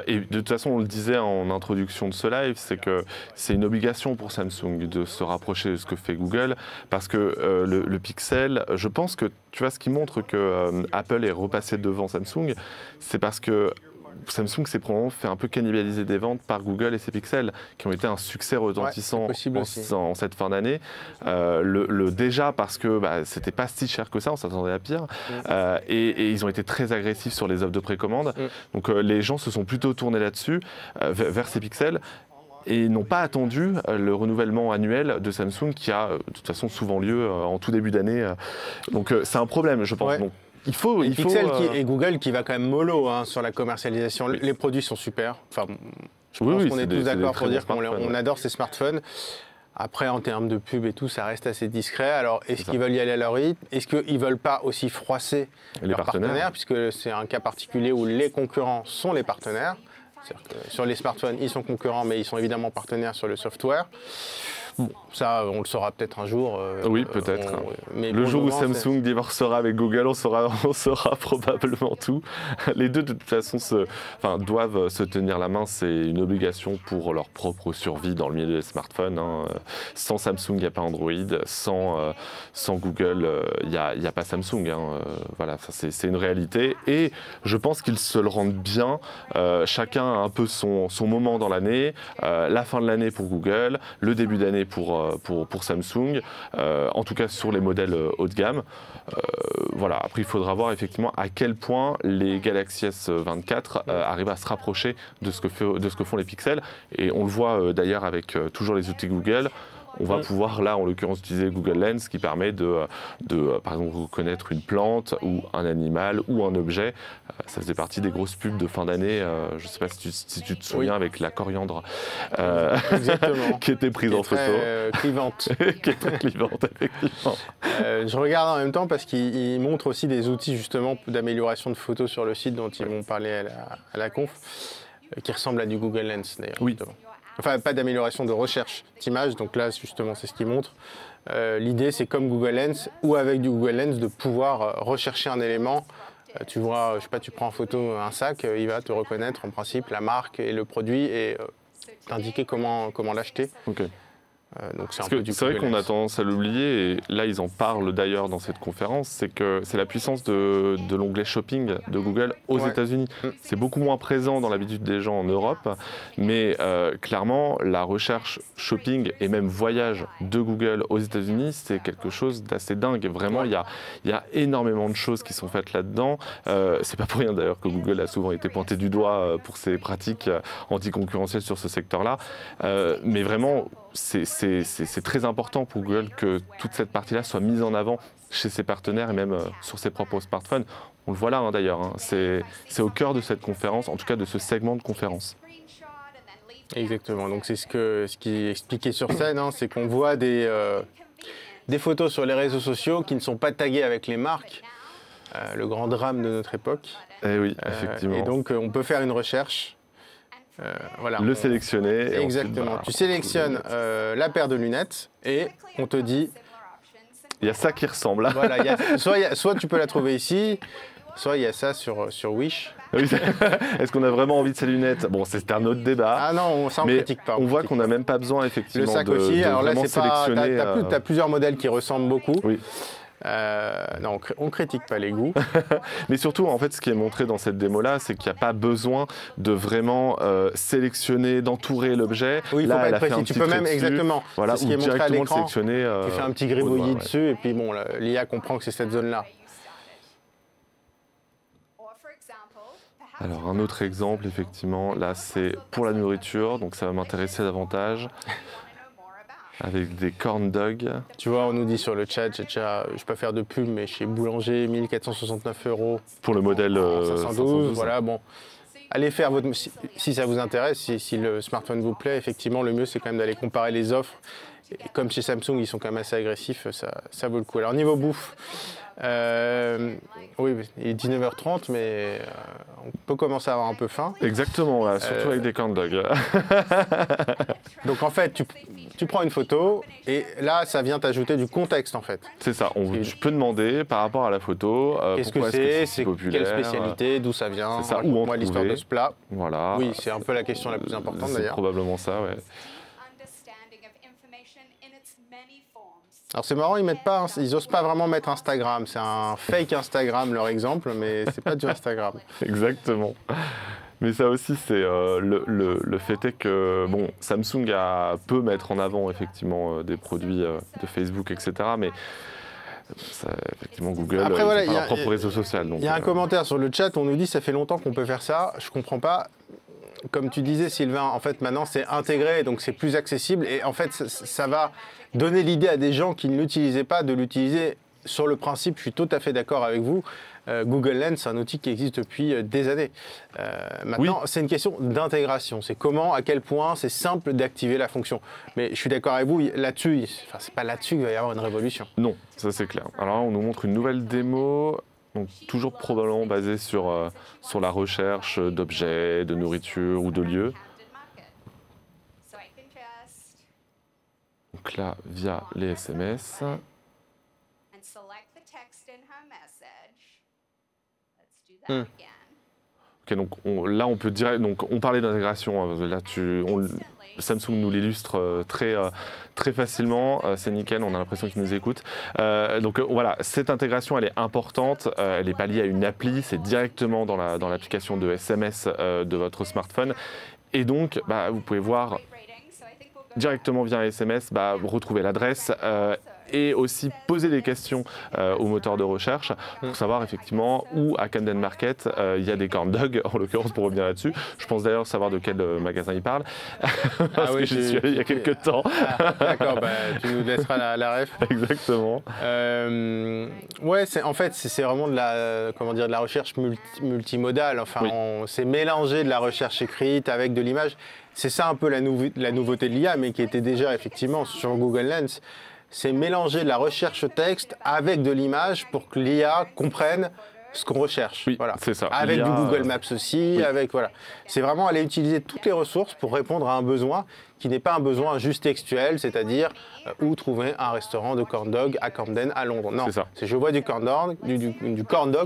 Et de toute façon, on le disait en introduction de ce live, c'est que c'est une obligation pour Samsung de se rapprocher de ce que fait Google, parce que le Pixel, je pense que tu vois, ce qui montre que Apple est repassé devant Samsung, c'est parce que Samsung s'est probablement fait un peu cannibaliser des ventes par Google et ses pixels, qui ont été un succès retentissant en cette fin d'année. Déjà parce que c'était pas si cher que ça, on s'attendait à pire. Et ils ont été très agressifs sur les offres de précommande. Donc les gens se sont plutôt tournés là-dessus, vers ces pixels. Et n'ont pas attendu le renouvellement annuel de Samsung qui a de toute façon souvent lieu en tout début d'année. Donc c'est un problème, je pense. Ouais. Donc, il Pixel faut et Google qui va quand même mollo sur la commercialisation. Les produits sont super. Enfin, je pense qu'on est tous d'accord pour dire qu'on adore ces smartphones. Après, en termes de pub et tout, ça reste assez discret. Alors, est-ce qu'ils veulent y aller à leur rythme? Est-ce qu'ils ne veulent pas aussi froisser leurs partenaires? Puisque c'est un cas particulier où les concurrents sont les partenaires. C'est-à-dire que sur les smartphones, ils sont concurrents, mais ils sont évidemment partenaires sur le software. Bon, ça, on le saura peut-être un jour. Oui, peut-être. Mais le jour où Samsung divorcera avec Google, on saura probablement tout. Les deux, de toute façon, doivent se tenir la main. C'est une obligation pour leur propre survie dans le milieu des smartphones. Hein. Sans Samsung, il n'y a pas Android. Sans Google, il n'y a pas Samsung. Hein. Voilà, c'est une réalité. Et je pense qu'ils se le rendent bien. Chacun a un peu son moment dans l'année. La fin de l'année pour Google, le début d'année pour Samsung, en tout cas sur les modèles haut de gamme. voilà, après il faudra voir effectivement à quel point les Galaxy S24 arrivent à se rapprocher de ce que font les Pixels. Et on le voit d'ailleurs avec toujours les outils Google. On va pouvoir là, en l'occurrence, utiliser Google Lens qui permet de par exemple, reconnaître une plante ou un animal ou un objet. Ça faisait partie des grosses pubs de fin d'année. Je ne sais pas si tu te souviens, avec la coriandre qui était prise en photo. Clivante. Qui est très clivante, effectivement. Je regarde en même temps parce qu'il montre aussi des outils justement d'amélioration de photos sur le site dont ils vont parler à la conf, qui ressemblent à du Google Lens d'ailleurs. Oui. Justement. Enfin, pas d'amélioration de recherche d'images, donc là, justement, c'est ce qu'il montre. L'idée, c'est comme Google Lens, ou avec du Google Lens, de pouvoir rechercher un élément. Tu vois, je sais pas, tu prends en photo un sac, il va te reconnaître, en principe, la marque et le produit, et t'indiquer comment l'acheter. Okay. Donc c'est vrai qu'on a tendance à l'oublier, et là ils en parlent d'ailleurs dans cette conférence, c'est que c'est la puissance de l'onglet shopping de Google aux États-Unis. C'est beaucoup moins présent dans l'habitude des gens en Europe, mais clairement la recherche shopping et même voyage de Google aux États-Unis, c'est quelque chose d'assez dingue. Vraiment, il y a énormément de choses qui sont faites là-dedans. C'est pas pour rien d'ailleurs que Google a souvent été pointé du doigt pour ses pratiques anticoncurrentielles sur ce secteur-là. Mais vraiment, c'est très important pour Google que toute cette partie-là soit mise en avant chez ses partenaires et même sur ses propres smartphones. On le voit là d'ailleurs, hein. C'est au cœur de cette conférence, en tout cas de ce segment de conférence. Exactement, donc c'est ce qui est expliqué sur scène, hein, c'est qu'on voit des photos sur les réseaux sociaux qui ne sont pas taguées avec les marques, le grand drame de notre époque. Eh oui, effectivement. Et donc on peut faire une recherche. Voilà, sélectionner. Exactement. Ensuite, tu sélectionnes la paire de lunettes et on te dit. Il y a ça qui ressemble. Voilà, soit tu peux la trouver ici, soit il y a ça sur Wish. Est-ce qu'on a vraiment envie de ces lunettes? Bon, c'est un autre débat. Ah non, ça on critique pas. On voit qu'on n'a même pas besoin effectivement le sac aussi. Alors là, c'est pas. Sélectionner. T'as plusieurs modèles qui ressemblent beaucoup. Oui. Non, on critique pas les goûts. Mais surtout, en fait, ce qui est montré dans cette démo-là, c'est qu'il n'y a pas besoin de vraiment sélectionner, d'entourer l'objet. Oui, il faut pas être précis. Tu peux même, dessus, exactement, voilà, c'est ce qui est montré à l'écran. Tu fais un petit gribouillis dessus, et puis bon, l'IA comprend que c'est cette zone-là. Alors, un autre exemple, effectivement, là, c'est pour la nourriture, donc ça va m'intéresser davantage. Avec des corn dogs. Tu vois, on nous dit sur le chat, je ne vais pas faire de pub, mais chez Boulanger, 1469 € pour le modèle 512. Voilà, bon. Allez faire votre. Si ça vous intéresse, si le smartphone vous plaît, effectivement, le mieux, c'est quand même d'aller comparer les offres. Et comme chez Samsung, ils sont quand même assez agressifs, ça vaut le coup. Alors, niveau bouffe, oui, il est 19h30, mais on peut commencer à avoir un peu faim. Exactement, là, surtout avec des corn dogs. Donc, en fait, tu prends une photo et là, ça vient t'ajouter du contexte, en fait. C'est ça, tu peux demander par rapport à la photo, qu'est-ce pourquoi que est-ce que c'est populaire, quelle spécialité, d'où ça vient, c'est ça, où moi l'histoire de ce plat. Voilà. Oui, c'est un peu la question la plus importante d'ailleurs. C'est probablement ça, ouais. Alors c'est marrant, ils osent pas vraiment mettre Instagram. C'est un fake Instagram leur exemple, mais c'est pas du Instagram. Exactement. Mais ça aussi, c'est le fait est que bon, Samsung peut mettre en avant effectivement des produits de Facebook, etc. Mais ça, effectivement, Google, après, voilà, ils ont pas leur propre réseau social. Il y a un commentaire sur le chat, on nous dit ça fait longtemps qu'on peut faire ça. Je comprends pas. Comme tu disais, Sylvain, en fait, maintenant, c'est intégré, donc c'est plus accessible. Et en fait, ça va donner l'idée à des gens qui ne l'utilisaient pas de l'utiliser. Sur le principe, je suis tout à fait d'accord avec vous. Google Lens, c'est un outil qui existe depuis des années. Maintenant, c'est une question d'intégration. C'est comment, à quel point c'est simple d'activer la fonction. Mais je suis d'accord avec vous, là-dessus, c'est pas là-dessus qu'il va y avoir une révolution. Non, ça c'est clair. Alors là, on nous montre une nouvelle démo. Donc, toujours probablement basé sur la recherche d'objets, de nourriture ou de lieux. Donc là, via les SMS. Ok, donc là, on peut dire, donc on parlait d'intégration. Hein, là, Samsung nous l'illustre très facilement, c'est nickel, on a l'impression qu'ils nous écoutent. Donc voilà, cette intégration, elle est importante, elle n'est pas liée à une appli, c'est directement dans l'application de SMS de votre smartphone. Et donc, vous pouvez voir directement via SMS, retrouver l'adresse et aussi poser des questions au moteur de recherche pour savoir effectivement où à Camden Market il y a des corn dogs, en l'occurrence pour revenir là-dessus. Je pense d'ailleurs savoir de quel magasin il parle, parce que j'y suis allé il y a quelques temps. D'accord, tu nous laisseras la ref. Exactement. Ouais, en fait, c'est vraiment de la recherche multimodale. Enfin, c'est mélanger de la recherche écrite avec de l'image. C'est ça un peu la nouveauté de l'IA, mais qui était déjà effectivement sur Google Lens. C'est mélanger de la recherche texte avec de l'image pour que l'IA comprenne ce qu'on recherche. Oui, voilà. c'est ça. Avec du Google Maps aussi, voilà. C'est vraiment aller utiliser toutes les ressources pour répondre à un besoin qui n'est pas un besoin juste textuel, c'est-à-dire où trouver un restaurant de corn dog à Camden, à Londres. Non, c'est je vois du corn dog,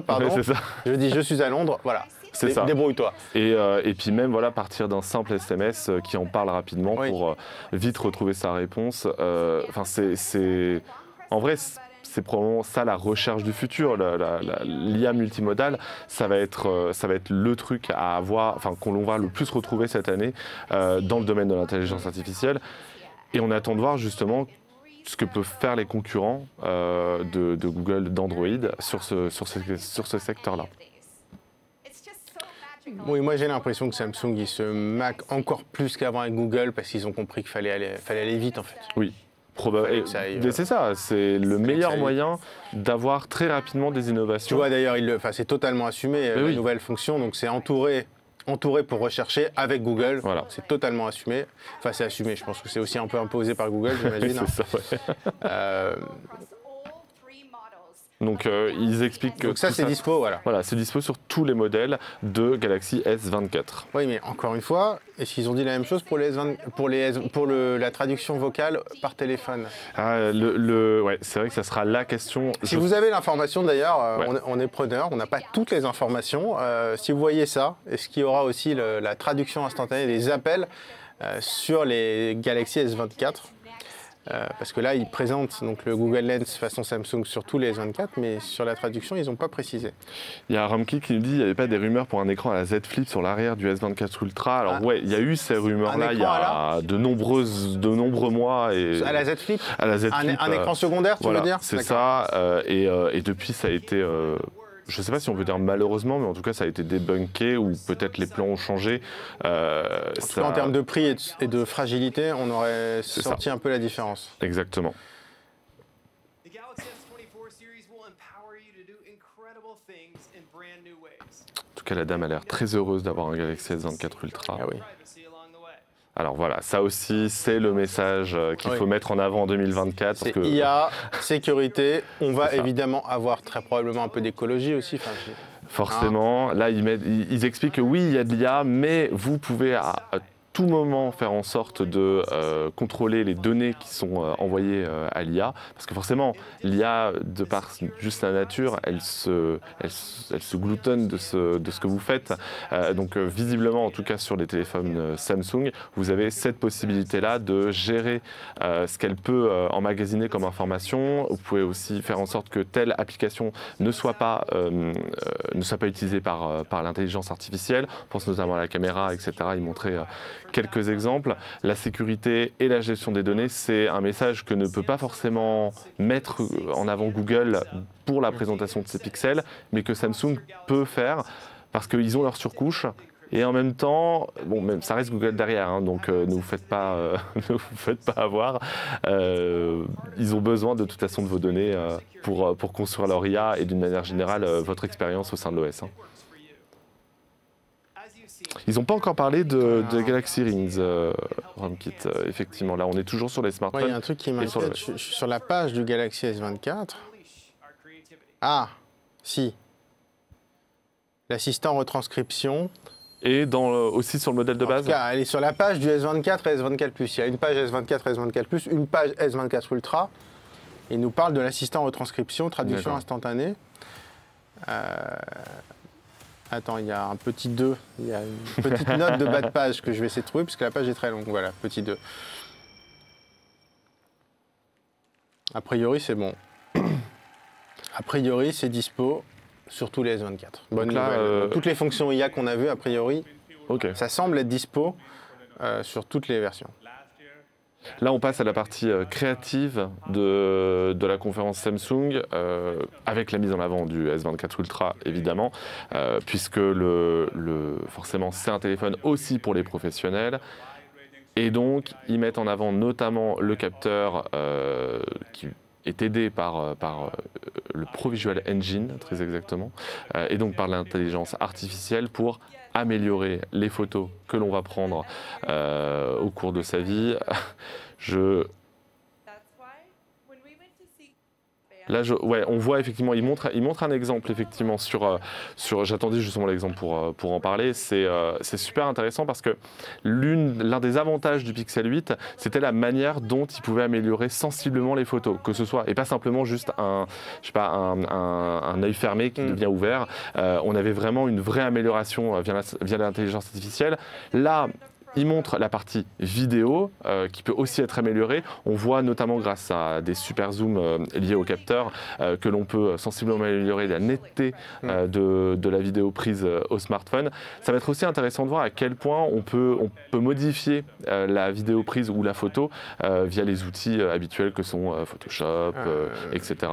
pardon. Ouais, c'est ça. Je dis je suis à Londres, voilà. C'est ça. Débrouille-toi. Et puis même voilà, partir d'un simple SMS qui en parle rapidement pour vite retrouver sa réponse. Enfin, en vrai, c'est probablement ça la recherche du futur. L'IA multimodale, ça va être le truc à avoir, enfin qu'on va le plus retrouver cette année dans le domaine de l'intelligence artificielle. Et on attend de voir justement ce que peuvent faire les concurrents de Google, d'Android sur ce secteur-là. Oui, moi j'ai l'impression que Samsung il se maque encore plus qu'avant avec Google parce qu'ils ont compris qu'il fallait aller vite en fait. Oui, c'est ça, c'est le meilleur moyen d'avoir très rapidement des innovations. Tu vois d'ailleurs, c'est totalement assumé, la nouvelle fonction, donc c'est entouré pour rechercher avec Google. Voilà. C'est totalement assumé. Enfin, c'est assumé, je pense que c'est aussi un peu imposé par Google, j'imagine. C'est ça, ouais. Donc ils expliquent que donc ça c'est dispo, voilà. Voilà, c'est dispo sur tous les modèles de Galaxy S24. Oui, mais encore une fois, est-ce qu'ils ont dit la même chose pour la traduction vocale par téléphone? Ouais, c'est vrai que ça sera la question. Si vous avez l'information d'ailleurs, on est preneur, on n'a pas toutes les informations. Si vous voyez ça, est-ce qu'il y aura aussi la traduction instantanée des appels sur les Galaxy S24? Parce que là, ils présentent donc, le Google Lens façon Samsung sur tous les S24, mais sur la traduction, ils n'ont pas précisé. Il y a Ramki qui nous dit qu'il n'y avait pas des rumeurs pour un écran à la Z Flip sur l'arrière du S24 Ultra. Alors il y a eu ces rumeurs-là il y a de nombreux mois. À la Z Flip? À la Z Flip. Un écran secondaire, tu veux dire? C'est ça. Et depuis, ça a été... je ne sais pas si on peut dire malheureusement, mais en tout cas, ça a été débunké ou peut-être les plans ont changé. En termes de prix et de fragilité, on aurait sorti un peu la différence. Exactement. En tout cas, la dame a l'air très heureuse d'avoir un Galaxy S24 Ultra. Ah oui. Alors voilà, ça aussi, c'est le message qu'il faut mettre en avant en 2024. C'est IA, sécurité, on va évidemment avoir très probablement un peu d'écologie aussi. Forcément, là ils expliquent que oui, il y a de l'IA, mais vous pouvez à tout moment faire en sorte de contrôler les données qui sont envoyées à l'IA, parce que forcément l'IA, de par juste la nature, elle se gloutonne de ce que vous faites. Donc visiblement, en tout cas sur les téléphones Samsung, vous avez cette possibilité-là de gérer ce qu'elle peut emmagasiner comme information. Vous pouvez aussi faire en sorte que telle application ne soit pas utilisée par l'intelligence artificielle. On pense notamment à la caméra, etc. Ils montraient quelques exemples. La sécurité et la gestion des données, c'est un message que ne peut pas forcément mettre en avant Google pour la présentation de ses pixels, mais que Samsung peut faire parce qu'ils ont leur surcouche. Et en même temps, même ça reste Google derrière, hein, donc ne vous faites pas avoir. Ils ont besoin de toute façon de vos données pour construire leur IA et d'une manière générale votre expérience au sein de l'OS. Hein. Ils n'ont pas encore parlé de Galaxy Rings, RomKit. Effectivement, là, on est toujours sur les smartphones. Il y a un truc qui m'inquiète. Je suis sur la page du Galaxy S24. Ah, si. L'assistant retranscription. Et aussi sur le modèle de base. En tout cas, elle est sur la page du S24 et S24+. Il y a une page S24 et S24+, une page S24 Ultra. Il nous parle de l'assistant retranscription, traduction instantanée. Attends, il y a un petit 2. Il y a une petite note de bas de page que je vais essayer de trouver, parce que la page est très longue. Voilà, petit 2. A priori, c'est bon. A priori, c'est dispo sur tous les S24. Bonne nouvelle. Toutes les fonctions IA qu'on a vues, a priori, ça semble être dispo sur toutes les versions. Là, on passe à la partie créative de la conférence Samsung, avec la mise en avant du S24 Ultra, évidemment, puisque forcément, c'est un téléphone aussi pour les professionnels. Et donc, ils mettent en avant notamment le capteur qui est aidé par le Pro Visual Engine, très exactement, et donc par l'intelligence artificielle pour améliorer les photos que l'on va prendre au cours de sa vie. Là, on voit effectivement, il montre un exemple effectivement sur j'attendais justement l'exemple pour en parler. C'est super intéressant parce que l'un des avantages du Pixel 8, c'était la manière dont il pouvait améliorer sensiblement les photos, que ce soit, et pas simplement juste un œil fermé qui devient ouvert. On avait vraiment une vraie amélioration via l'intelligence artificielle. Là, il montre la partie vidéo qui peut aussi être améliorée. On voit notamment grâce à des super zooms liés au capteur que l'on peut sensiblement améliorer la netteté de la vidéo prise au smartphone. Ça va être aussi intéressant de voir à quel point on peut modifier la vidéo prise ou la photo via les outils habituels que sont Photoshop, etc.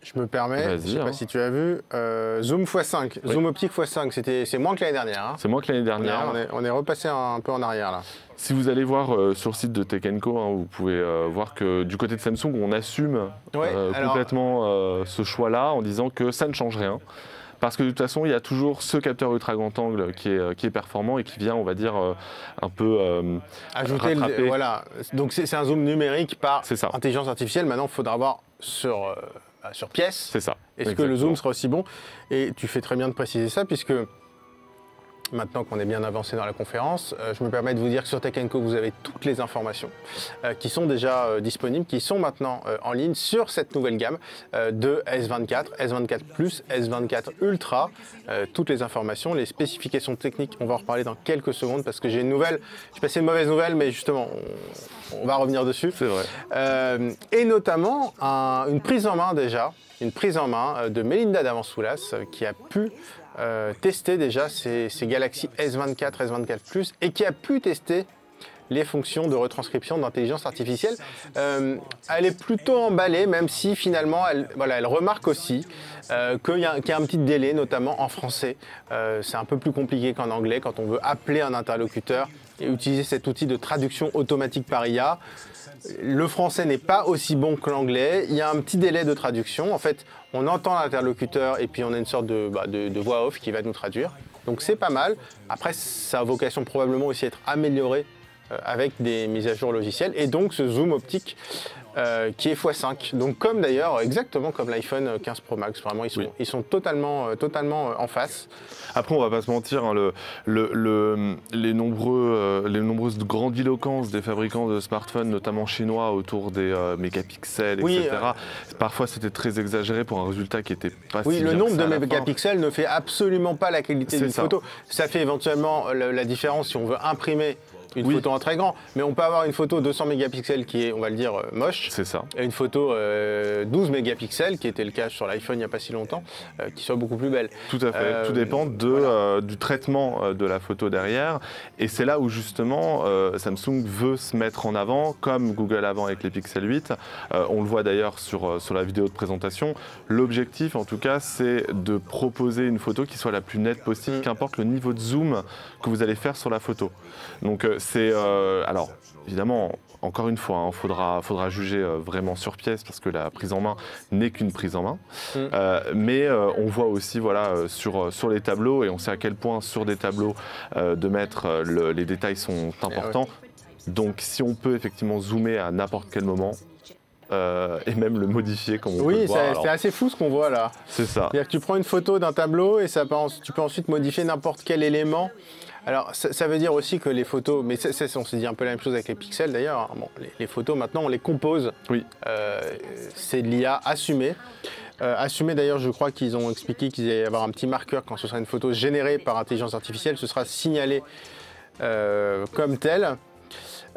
Je me permets, je ne sais pas si tu as vu, zoom x5, zoom optique x5, c'est moins que l'année dernière. Hein. C'est moins que l'année dernière. On est repassé un peu en arrière là. Si vous allez voir sur le site de Tech & Co, vous pouvez voir que du côté de Samsung, on assume complètement ce choix-là en disant que ça ne change rien. Parce que de toute façon, il y a toujours ce capteur ultra grand angle qui est performant et qui vient, on va dire, un peu ajouter voilà. Donc c'est un zoom numérique par intelligence artificielle. Maintenant, il faudra voir sur pièce. C'est ça. Est-ce que le zoom sera aussi bon? Et tu fais très bien de préciser ça, puisque maintenant qu'on est bien avancé dans la conférence, je me permets de vous dire que sur Tech & Co, vous avez toutes les informations qui sont déjà disponibles, qui sont maintenant en ligne sur cette nouvelle gamme de S24, S24 Plus, S24 Ultra. Toutes les informations, les spécifications techniques, on va en reparler dans quelques secondes parce que j'ai une nouvelle, j'ai passé une mauvaise nouvelle, mais justement, on va revenir dessus. C'est vrai. Et notamment une prise en main déjà, une prise en main de Melinda Davansoulas qui a pu tester déjà ces Galaxy S24, S24 Plus et qui a pu tester les fonctions de retranscription d'intelligence artificielle. Elle est plutôt emballée, même si finalement elle remarque aussi qu'il y a un petit délai, notamment en français. C'est un peu plus compliqué qu'en anglais quand on veut appeler un interlocuteur et utiliser cet outil de traduction automatique par IA. Le français n'est pas aussi bon que l'anglais, il y a un petit délai de traduction. En fait, on entend l'interlocuteur et puis on a une sorte de voix off qui va nous traduire. Donc c'est pas mal. Après, ça a vocation probablement aussi à être amélioré avec des mises à jour logicielles. Et donc ce zoom optique qui est x5. Donc comme d'ailleurs, exactement comme l'iPhone 15 Pro Max. Vraiment, ils sont totalement en face. Après, on va pas se mentir, hein, les nombreuses grandiloquences des fabricants de smartphones, notamment chinois, autour des mégapixels, etc. Parfois, c'était très exagéré pour un résultat qui n'était pas si bien. Oui, le nombre de mégapixels ne fait absolument pas la qualité d'une photo. Ça fait éventuellement la différence si on veut imprimer une photo en très grand, mais on peut avoir une photo 200 mégapixels qui est, on va le dire, moche. C'est ça. Et une photo 12 mégapixels, qui était le cas sur l'iPhone il n'y a pas si longtemps, qui soit beaucoup plus belle. Tout à fait. Tout dépend du traitement de la photo derrière. Et c'est là où justement Samsung veut se mettre en avant, comme Google avant avec les Pixel 8. On le voit d'ailleurs sur la vidéo de présentation. L'objectif, en tout cas, c'est de proposer une photo qui soit la plus nette possible, qu'importe le niveau de zoom que vous allez faire sur la photo. Donc alors évidemment, encore une fois, faudra juger vraiment sur pièce parce que la prise en main n'est qu'une prise en main. Mais on voit aussi sur les tableaux, et on sait à quel point sur des tableaux de mettre les détails sont importants. Donc si on peut effectivement zoomer à n'importe quel moment, et même le modifier comme on peut le voir. Oui, c'est assez fou ce qu'on voit là. C'est ça. C'est-à-dire que tu prends une photo d'un tableau et tu peux ensuite modifier n'importe quel élément. Alors, ça veut dire aussi que les photos, mais on se dit un peu la même chose avec les pixels d'ailleurs. Bon, les photos, maintenant, on les compose. Oui. C'est de l'IA assumée. Assumé d'ailleurs, je crois qu'ils ont expliqué qu'il allait y avoir un petit marqueur quand ce sera une photo générée par intelligence artificielle. Ce sera signalé comme tel.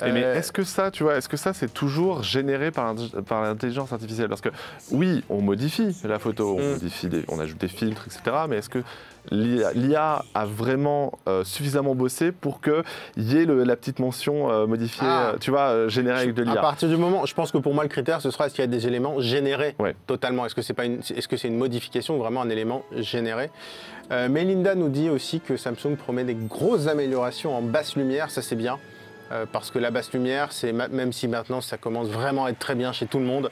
Mais est-ce que ça, tu vois, est-ce que ça c'est toujours généré par l'intelligence artificielle? Parce que oui, on modifie la photo, on ajoute des filtres, etc. Mais est-ce que l'IA a vraiment suffisamment bossé pour qu'il y ait la petite mention modifiée, tu vois, générée avec de l'IA? À partir du moment, je pense que pour moi le critère ce sera est-ce qu'il y a des éléments générés totalement. Est-ce que c'est une modification ou vraiment un élément généré? Melinda nous dit aussi que Samsung promet des grosses améliorations en basse lumière, ça c'est bien. Parce que la basse lumière, même si maintenant ça commence vraiment à être très bien chez tout le monde,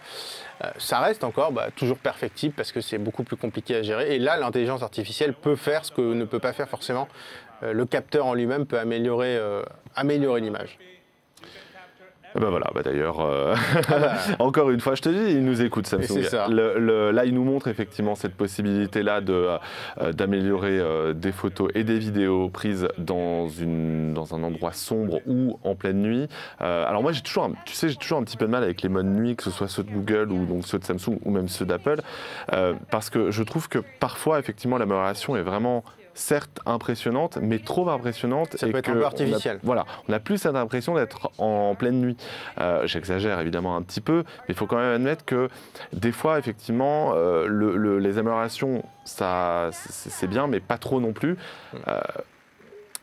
ça reste encore toujours perfectible parce que c'est beaucoup plus compliqué à gérer. Et là, l'intelligence artificielle peut faire ce que ne peut pas faire forcément le capteur en lui-même, peut améliorer l'image. Ben voilà, d'ailleurs, encore une fois, je te dis, il nous écoute Samsung. Là, il nous montre effectivement cette possibilité-là d'améliorer des photos et des vidéos prises dans un endroit sombre ou en pleine nuit. Alors moi, j'ai toujours un petit peu de mal avec les modes nuit, que ce soit ceux de Google ou donc ceux de Samsung ou même ceux d'Apple, parce que je trouve que parfois, effectivement, l'amélioration est vraiment certes impressionnante, mais trop impressionnante. Ça peut être un peu artificiel. On a plus cette impression d'être en pleine nuit. J'exagère évidemment un petit peu, mais il faut quand même admettre que des fois, effectivement, les améliorations, c'est bien, mais pas trop non plus.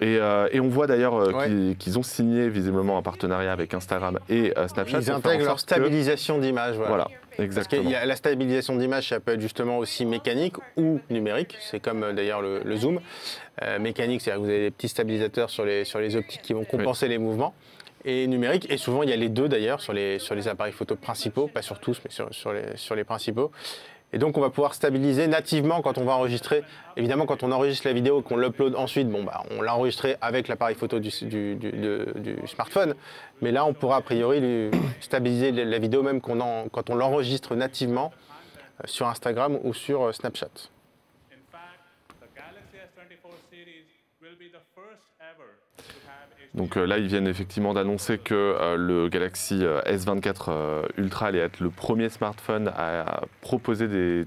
Et on voit d'ailleurs qu'ils ont signé visiblement un partenariat avec Instagram et Snapchat. Ils intègrent leur stabilisation d'image. Voilà. Exactement. Parce que la stabilisation d'image, ça peut être justement aussi mécanique ou numérique. C'est comme d'ailleurs le zoom. Mécanique, c'est-à-dire que vous avez des petits stabilisateurs sur les optiques qui vont compenser les mouvements. Et numérique, et souvent il y a les deux d'ailleurs sur les appareils photo principaux, pas sur tous, mais sur les principaux. Et donc on va pouvoir stabiliser nativement quand on va enregistrer. Évidemment, quand on enregistre la vidéo et qu'on l'upload ensuite, on l'a enregistré avec l'appareil photo du smartphone. Mais là, on pourra a priori stabiliser la vidéo même quand on l'enregistre nativement sur Instagram ou sur Snapchat. Donc là, ils viennent effectivement d'annoncer que le Galaxy S24 Ultra allait être le premier smartphone à proposer des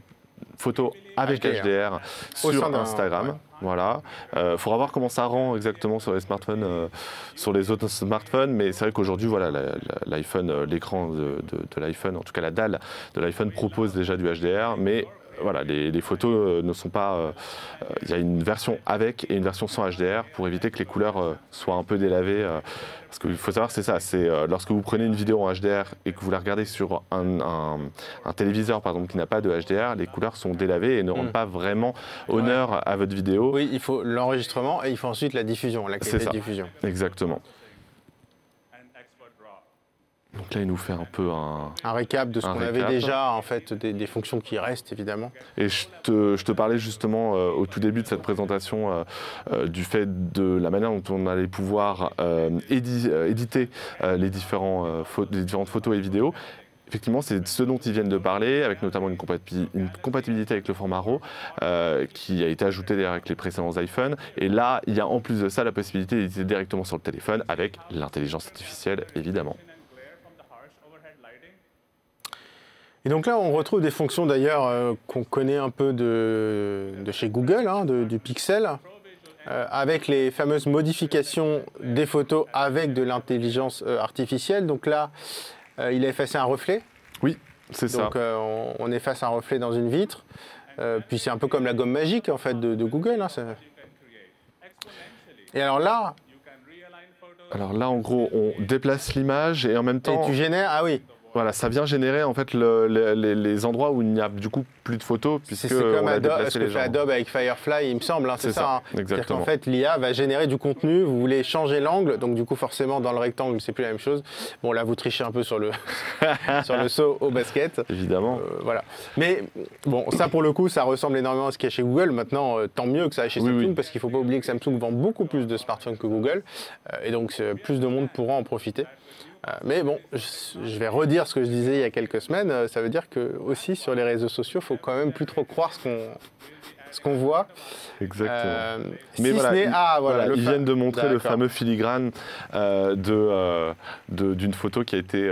photos avec HDR sur Instagram. Ouais. Voilà. Faudra voir comment ça rend exactement sur les smartphones, sur les autres smartphones, mais c'est vrai qu'aujourd'hui, voilà, l'iPhone, l'écran de l'iPhone, en tout cas la dalle de l'iPhone propose déjà du HDR, mais voilà, les photos ne sont pas... Il y a une version avec et une version sans HDR pour éviter que les couleurs soient un peu délavées. Parce qu'il faut savoir, c'est ça, c'est lorsque vous prenez une vidéo en HDR et que vous la regardez sur un téléviseur, par exemple, qui n'a pas de HDR, les couleurs sont délavées et ne rendent pas vraiment honneur à votre vidéo. Oui, il faut l'enregistrement et il faut ensuite la diffusion, la qualité de diffusion. Exactement. Donc là, il nous fait un peu un récap de ce qu'on avait déjà, en fait, des fonctions qui restent, évidemment. Et je te parlais justement au tout début de cette présentation du fait de la manière dont on allait pouvoir éditer les différentes photos et vidéos. Effectivement, c'est ce dont ils viennent de parler, avec notamment une compatibilité avec le format RAW qui a été ajouté d'ailleurs avec les précédents iPhones. Et là, il y a en plus de ça la possibilité d'éditer directement sur le téléphone avec l'intelligence artificielle, évidemment. Et donc là, on retrouve des fonctions d'ailleurs qu'on connaît un peu de chez Google, du Pixel, avec les fameuses modifications des photos avec de l'intelligence artificielle. Donc là, il a effacé un reflet. Oui, c'est ça. Donc on efface un reflet dans une vitre. Puis c'est un peu comme la gomme magique en fait de Google. Et alors là, en gros, on déplace l'image et en même temps... Et tu génères, ah oui. Voilà, ça vient générer en fait les endroits où il n'y a du coup plus de photos puisque c'est comme ce que fait Adobe avec Firefly, il me semble, c'est ça. C'est-à-dire qu'en fait l'IA va générer du contenu, vous voulez changer l'angle, donc du coup forcément dans le rectangle c'est plus la même chose. Bon là vous trichez un peu sur le saut au basket. Évidemment. Voilà. Mais bon ça pour le coup ça ressemble énormément à ce qu'il y a chez Google. Maintenant tant mieux que ça aille chez Samsung parce qu'il ne faut pas oublier que Samsung vend beaucoup plus de smartphones que Google et donc plus de monde pourra en profiter. Mais bon, je vais redire ce que je disais il y a quelques semaines, ça veut dire que aussi sur les réseaux sociaux, il ne faut quand même plus trop croire ce qu'on voit. Exactement. Mais voilà, ils viennent de montrer le fameux filigrane d'une photo qui a été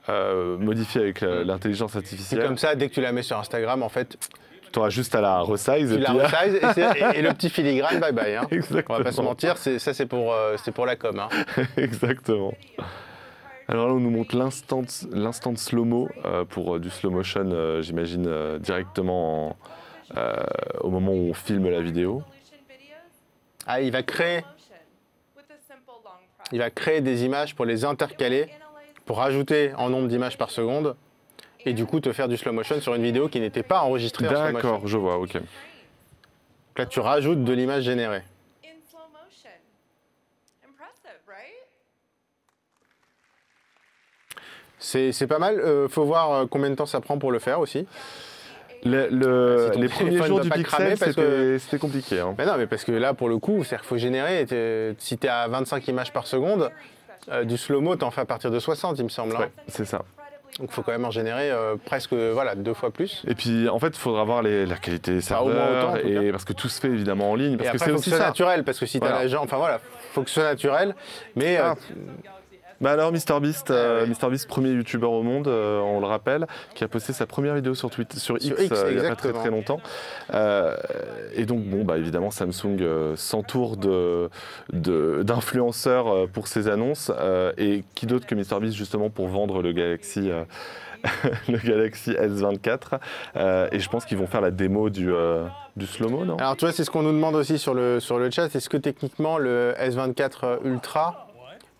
modifiée avec l'intelligence artificielle. Et comme ça, dès que tu la mets sur Instagram, en fait, Tu auras juste à la resize. Tu la resize et le petit filigrane, bye bye. Hein. Exactement. On va pas se mentir, ça c'est pour la com. Hein. Exactement. Alors là, on nous montre l'instant de slow-mo pour du slow motion, j'imagine, directement au moment où on filme la vidéo. Ah, il va créer des images pour les intercaler, pour rajouter en nombre d'images par seconde, et du coup te faire du slow motion sur une vidéo qui n'était pas enregistrée en slow motion. D'accord, je vois, ok. Donc là, tu rajoutes de l'image générée. C'est pas mal. Faut voir combien de temps ça prend pour le faire aussi. Les premiers jours du Pixel, c'était compliqué. Hein. Mais non, mais parce que là, pour le coup, il faut générer. Si tu es à 25 images par seconde, du slow-mo, tu en fais à partir de 60, il me semble. Ouais, c'est ça. Donc il faut quand même en générer presque 2 fois plus. Et puis en fait, il faudra voir la qualité des serveurs, au moins autant, parce que tout se fait évidemment en ligne. Parce et que après, c'est faut aussi que ce soit ça. naturel, parce que si tu as l'agent, enfin voilà, faut que ce soit naturel. Mais bah alors MrBeast, MrBeast, premier youtubeur au monde, on le rappelle, qui a posté sa première vidéo sur X il n'y a pas très longtemps. Et donc bon, bah évidemment Samsung s'entoure d'influenceurs pour ses annonces, et qui d'autre que MrBeast justement pour vendre le Galaxy le Galaxy S24, et je pense qu'ils vont faire la démo du slow-mo, non? Alors tu vois, c'est ce qu'on nous demande aussi sur le chat. Est-ce que techniquement le S24 Ultra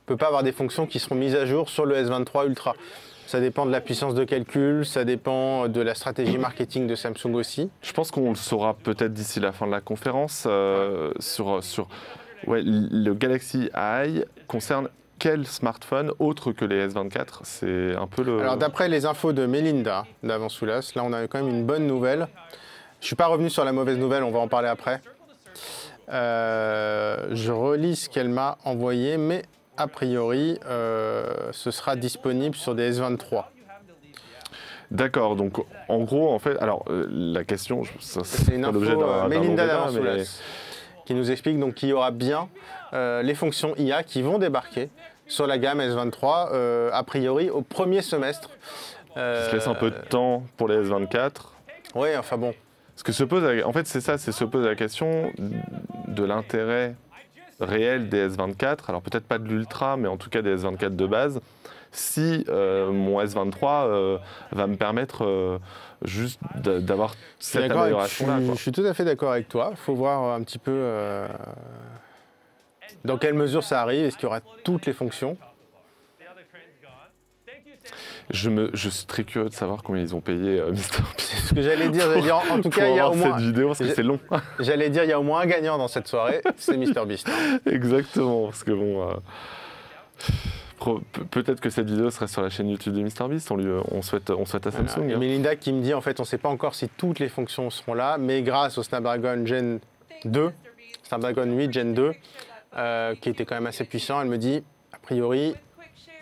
peut pas avoir des fonctions qui seront mises à jour sur le S23 Ultra? Ça dépend de la puissance de calcul, ça dépend de la stratégie marketing de Samsung aussi. Je pense qu'on le saura peut-être d'ici la fin de la conférence. Le Galaxy AI concerne quel smartphone autre que les S24? C'est un peu le... Alors d'après les infos de Melinda d'Avansoulas, là on a quand même une bonne nouvelle. Je ne suis pas revenu sur la mauvaise nouvelle, on va en parler après. Je relis ce qu'elle m'a envoyé, mais a priori, ce sera disponible sur des S23. D'accord, donc en gros, en fait, alors la question, c'est une info Melinda d'Avansoulas qui nous explique donc qu'il y aura bien les fonctions IA qui vont débarquer sur la gamme S23, a priori au premier semestre. Qui se laisse un peu de temps pour les S24. Oui, enfin bon. Ce que se pose, en fait, c'est ça, se pose la question de l'intérêt réel des S24, alors peut-être pas de l'Ultra, mais en tout cas des S24 de base, si mon S23 va me permettre juste d'avoir cette amélioration-là. Je suis tout à fait d'accord avec toi. Il faut voir un petit peu dans quelle mesure ça arrive, est-ce qu'il y aura toutes les fonctions. Je suis très curieux de savoir combien ils ont payé MrBeast. C'est ce que j'allais dire. En tout cas, il y a au moins cette vidéo parce que c'est long. J'allais dire, il y a au moins un gagnant dans cette soirée, c'est MrBeast. Exactement, parce que bon, peut-être que cette vidéo serait sur la chaîne YouTube de MrBeast. On souhaite à Samsung. Voilà. Melinda qui me dit, en fait, on ne sait pas encore si toutes les fonctions seront là, mais grâce au Snapdragon Gen 2, Snapdragon 8 Gen 2, qui était quand même assez puissant, elle me dit, a priori,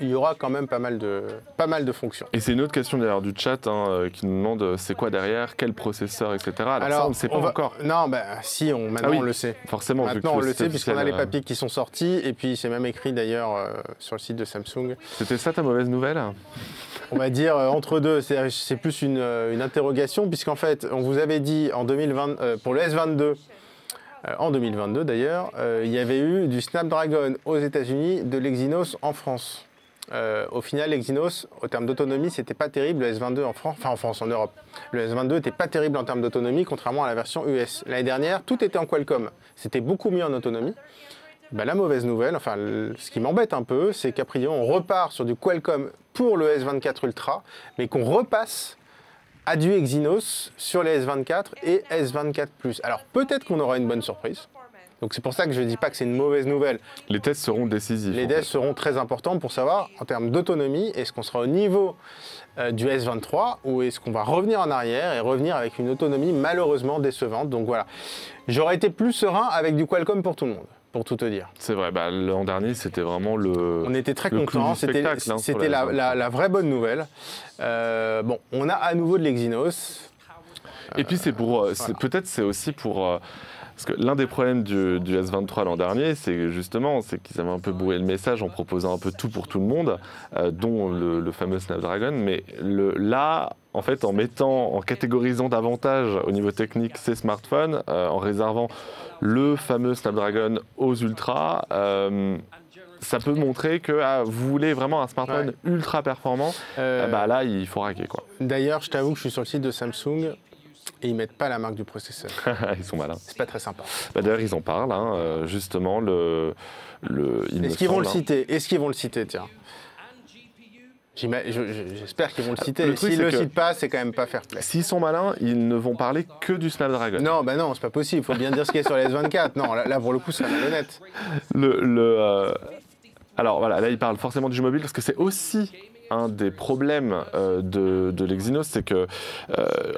il y aura quand même pas mal de fonctions. Et c'est une autre question d'ailleurs du chat qui nous demande c'est quoi derrière, quel processeur, etc. Alors ça, on ne sait pas encore. Non, si, maintenant on le sait. Forcément. Maintenant on le sait puisqu'on a les papiers qui sont sortis et puis c'est même écrit d'ailleurs sur le site de Samsung. C'était ça ta mauvaise nouvelle? On va dire entre deux, c'est plus une interrogation puisqu'en fait on vous avait dit en 2020, pour le S22, en 2022 d'ailleurs, il y avait eu du Snapdragon aux États-Unis, de l'Exynos en France. Au final, l'Exynos, au terme d'autonomie, c'était pas terrible. Le S22 en France, en Europe, le S22 n'était pas terrible en termes d'autonomie, contrairement à la version US. L'année dernière, tout était en Qualcomm. C'était beaucoup mieux en autonomie. La mauvaise nouvelle, enfin, ce qui m'embête un peu, c'est qu'a priori, on repart sur du Qualcomm pour le S24 Ultra, mais qu'on repasse à du Exynos sur les S24 et S24 Plus. Alors, peut-être qu'on aura une bonne surprise. Donc c'est pour ça que je ne dis pas que c'est une mauvaise nouvelle. Les tests seront décisifs. Les tests seront très importants pour savoir, en termes d'autonomie, est-ce qu'on sera au niveau du S23 ou est-ce qu'on va revenir en arrière et revenir avec une autonomie malheureusement décevante. Donc voilà, j'aurais été plus serein avec du Qualcomm pour tout le monde, pour tout te dire. C'est vrai, l'an dernier c'était vraiment le... On était très contents, c'était la vraie bonne nouvelle. On a à nouveau de l'Exynos. Et puis c'est pour, peut-être c'est aussi pour... Parce que l'un des problèmes du S23 l'an dernier, c'est qu'ils avaient un peu bourré le message en proposant un peu tout pour tout le monde, dont le fameux Snapdragon. Mais là, en fait, en catégorisant davantage au niveau technique ces smartphones, en réservant le fameux Snapdragon aux Ultra, ça peut montrer que vous voulez vraiment un smartphone ultra performant, là, il faut raquer, quoi. D'ailleurs, je t'avoue que je suis sur le site de Samsung et ils mettent pas la marque du processeur. Ils sont malins. C'est pas très sympa. D'ailleurs, ils en parlent, justement. Est-ce qu'ils vont le citer? Est-ce qu'ils vont le citer, tiens? J'espère qu'ils vont le citer. S'ils ne le citent pas, c'est quand même pas fair play. S'ils sont malins, ils ne vont parler que du Snapdragon. Non, non, c'est pas possible. Il faut bien dire ce qu'il y a sur les S24. Non, là pour le coup, c'est malhonnête. Alors voilà, là, ils parlent forcément du jeu mobile parce que c'est aussi un des problèmes de l'Exynos, c'est que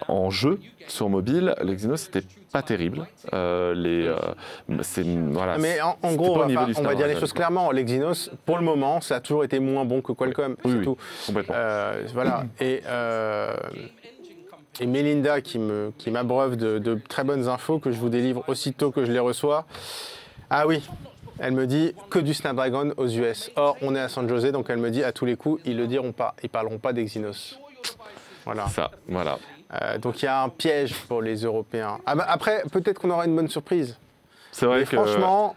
en jeu sur mobile, l'Exynos n'était pas terrible. Mais en gros, on va dire les choses clairement. L'Exynos, pour le moment, ça a toujours été moins bon que Qualcomm. Oui, tout. Complètement. Voilà. Et Melinda qui m'abreuve de très bonnes infos que je vous délivre aussitôt que je les reçois. Ah oui. Elle me dit que du Snapdragon aux US. Or, on est à San José, donc elle me dit à tous les coups, ils le diront pas. Ils parleront pas d'Exynos. Voilà. Ça, voilà. Donc il y a un piège pour les Européens. Après, peut-être qu'on aura une bonne surprise. C'est vrai mais que franchement,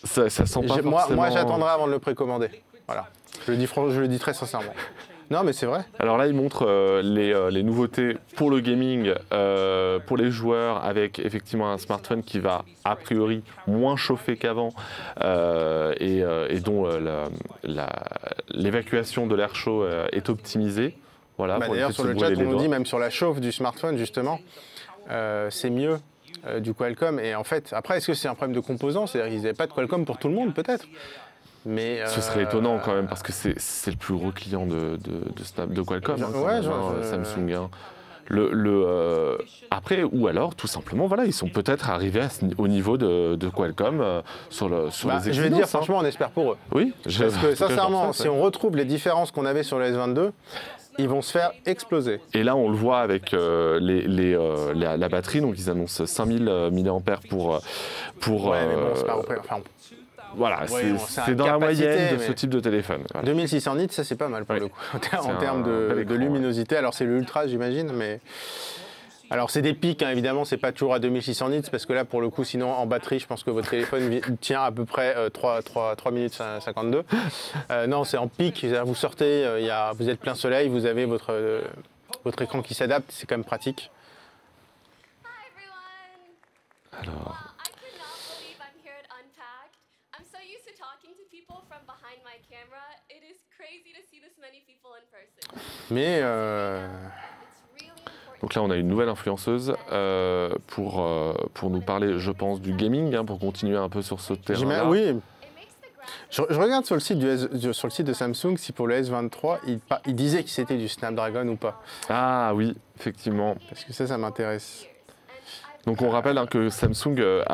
ça sent pas forcément... Moi, j'attendrai avant de le précommander. Voilà. Je le dis très sincèrement. Non, mais c'est vrai. Alors là, ils montrent les nouveautés pour le gaming, pour les joueurs, avec effectivement un smartphone qui va a priori moins chauffer qu'avant et dont l'évacuation de l'air chaud est optimisée. Voilà, d'ailleurs, sur le chat, on nous dit même sur la chauffe du smartphone, justement, c'est mieux du Qualcomm. Et en fait, après, est-ce que c'est un problème de composants? C'est-à-dire qu'ils n'avaient pas de Qualcomm pour tout le monde, peut-être? Mais ce serait étonnant quand même parce que c'est le plus gros client de Qualcomm, Samsung. Hein. Après, ou alors, tout simplement, voilà, ils sont peut-être arrivés au niveau de Qualcomm sur les Exynos. Je vais dire, franchement, on espère pour eux. Oui. Parce que sincèrement, si on retrouve les différences qu'on avait sur le S22, ils vont se faire exploser. Et là, on le voit avec la batterie. Donc, ils annoncent 5000 mAh pour... Ouais, mais bon, c'est pas repris. Enfin, voilà, c'est dans la moyenne de ce type de téléphone. Voilà. 2600 nits, ça c'est pas mal pour le coup, en termes de luminosité. Alors c'est le ultra, j'imagine, mais... Alors c'est des pics, hein, évidemment, c'est pas toujours à 2600 nits, parce que là, pour le coup, sinon, en batterie, je pense que votre téléphone tient à peu près 3 minutes 52. Non, c'est en pic, vous sortez, vous êtes plein soleil, vous avez votre écran qui s'adapte, c'est quand même pratique. Alors... Mais donc là, on a une nouvelle influenceuse pour nous parler, je pense, du gaming, hein, pour continuer un peu sur ce terrain-là. Oui. Je regarde sur le site de Samsung si pour le S23, il disait que c'était du Snapdragon ou pas. Ah oui, effectivement. Parce que ça m'intéresse. Donc on rappelle que Samsung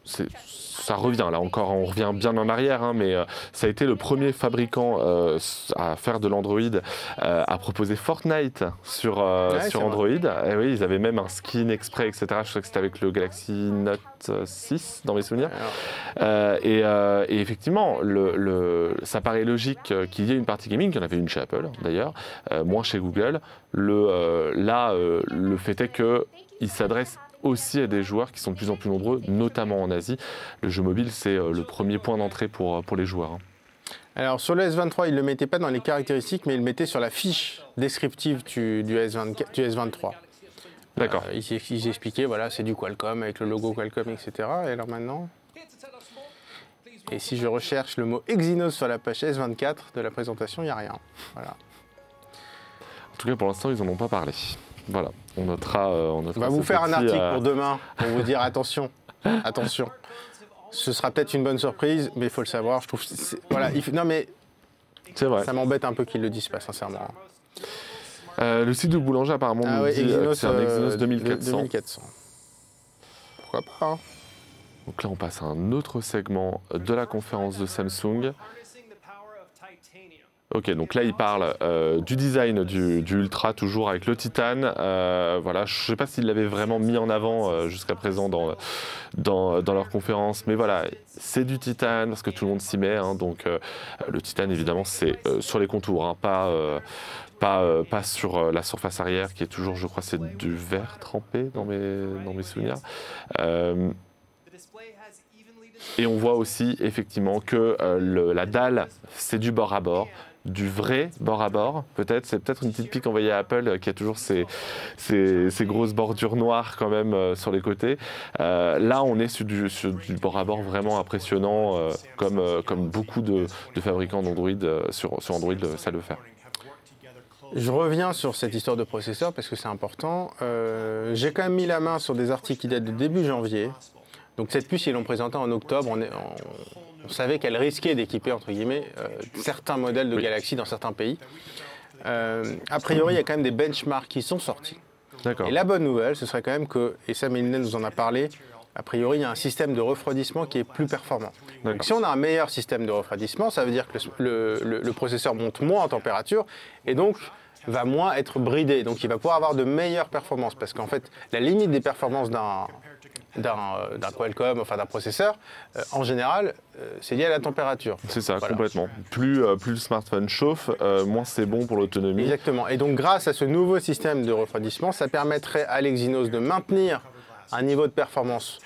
ça revient là encore, on revient bien en arrière, hein, mais ça a été le premier fabricant à faire de l'Android, à proposer Fortnite sur Android. Et oui, ils avaient même un skin exprès, etc. Je crois que c'était avec le Galaxy Note 6 dans mes souvenirs. Et effectivement, ça paraît logique qu'il y ait une partie gaming, il y en avait une chez Apple d'ailleurs, moins chez Google. Le fait est qu'il s'adresse aussi à des joueurs qui sont de plus en plus nombreux, notamment en Asie. Le jeu mobile, c'est le premier point d'entrée pour les joueurs. Hein. Alors sur le S23, ils ne le mettaient pas dans les caractéristiques, mais ils le mettaient sur la fiche descriptive du S23. D'accord. Ils expliquaient, voilà, c'est du Qualcomm, avec le logo Qualcomm, etc. Et alors maintenant... Et si je recherche le mot Exynos sur la page S24 de la présentation, il n'y a rien. Voilà. En tout cas, pour l'instant, ils n'en ont pas parlé. Voilà, on notera. On va vous faire un article pour demain pour vous dire attention, attention. Ce sera peut-être une bonne surprise, mais il faut le savoir. Je trouve, voilà, non mais c'est vrai. Ça m'embête un peu qu'ils le disent pas, sincèrement. Le site de Boulanger apparemment nous dit que c'est un Exynos 2400. Pourquoi pas hein. Donc là, on passe à un autre segment de la conférence de Samsung. Ok, donc là il parle du design du Ultra, toujours avec le titane. Voilà, je ne sais pas s'ils l'avaient vraiment mis en avant jusqu'à présent dans leur conférence, mais voilà, c'est du titane parce que tout le monde s'y met. Hein, donc le titane évidemment c'est sur les contours, hein, pas sur la surface arrière qui est toujours, je crois, c'est du verre trempé dans mes souvenirs. Et on voit aussi effectivement que la dalle c'est du bord à bord. Du vrai bord à bord, peut-être. C'est peut-être une petite pique envoyée à Apple qui a toujours ces grosses bordures noires quand même sur les côtés. Là, on est sur du bord à bord vraiment impressionnant, comme beaucoup de fabricants d'Android sur Android savent le faire. Je reviens sur cette histoire de processeur parce que c'est important. J'ai quand même mis la main sur des articles qui datent de début janvier. Donc cette puce, ils l'ont présentée en octobre. On savait qu'elle risquait d'équiper, entre guillemets, certains modèles de Galaxy dans certains pays. A priori, il y a quand même des benchmarks qui sont sortis. Et la bonne nouvelle, ce serait quand même que, et Sam Mélinet nous en a parlé, a priori, il y a un système de refroidissement qui est plus performant. Donc si on a un meilleur système de refroidissement, ça veut dire que le processeur monte moins en température et donc va moins être bridé. Donc il va pouvoir avoir de meilleures performances parce qu'en fait, la limite des performances d'un Qualcomm, enfin d'un processeur, en général, c'est lié à la température. C'est ça, voilà. Complètement. Plus le smartphone chauffe, moins c'est bon pour l'autonomie. Exactement. Et donc grâce à ce nouveau système de refroidissement, ça permettrait à l'Exynos de maintenir un niveau de performance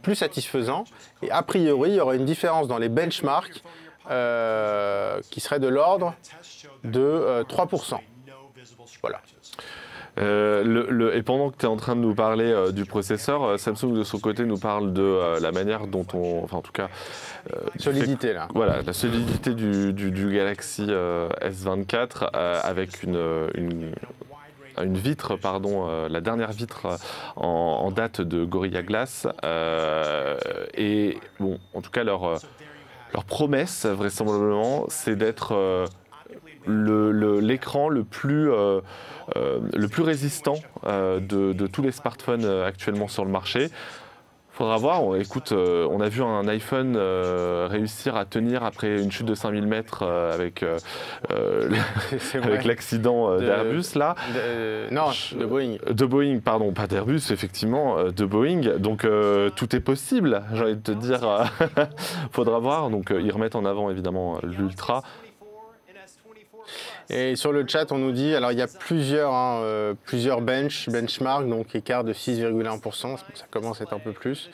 plus satisfaisant. Et a priori, il y aurait une différence dans les benchmarks qui serait de l'ordre de 3%. Voilà. Et pendant que tu es en train de nous parler du processeur, Samsung de son côté nous parle de la manière dont enfin en tout cas... solidité là. Voilà, la solidité du Galaxy S24 avec une vitre, pardon, la dernière vitre en date de Gorilla Glass. Et bon, en tout cas leur promesse vraisemblablement, c'est d'être... l'écran le plus résistant de tous les smartphones actuellement sur le marché. Faudra voir. Écoute, on a vu un iPhone réussir à tenir après une chute de 5000 mètres avec l'accident d'Airbus là. Non, de Boeing. De Boeing, pardon, pas d'Airbus, effectivement, de Boeing. Donc tout est possible, j'ai envie de te dire. Faudra voir. Donc ils remettent en avant évidemment l'Ultra. Et sur le chat, on nous dit, alors il y a plusieurs benchmarks, donc écart de 6,1%, ça commence à être un peu plus.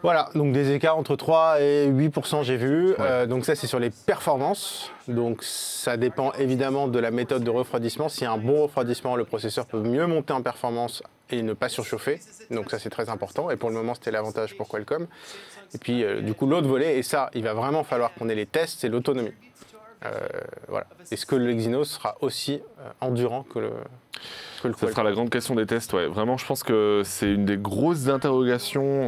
Voilà, donc des écarts entre 3 et 8%, j'ai vu. Ouais. Donc ça, c'est sur les performances. Donc ça dépend évidemment de la méthode de refroidissement. S'il y a un bon refroidissement, le processeur peut mieux monter en performance et ne pas surchauffer. Donc ça, c'est très important. Et pour le moment, c'était l'avantage pour Qualcomm. Et puis, du coup, l'autre volet, et ça, il va vraiment falloir qu'on ait les tests, c'est l'autonomie. Voilà. Est-ce que l'Exynos sera aussi endurant que le Ça sera la grande question des tests, ouais. Vraiment, je pense que c'est une des grosses interrogations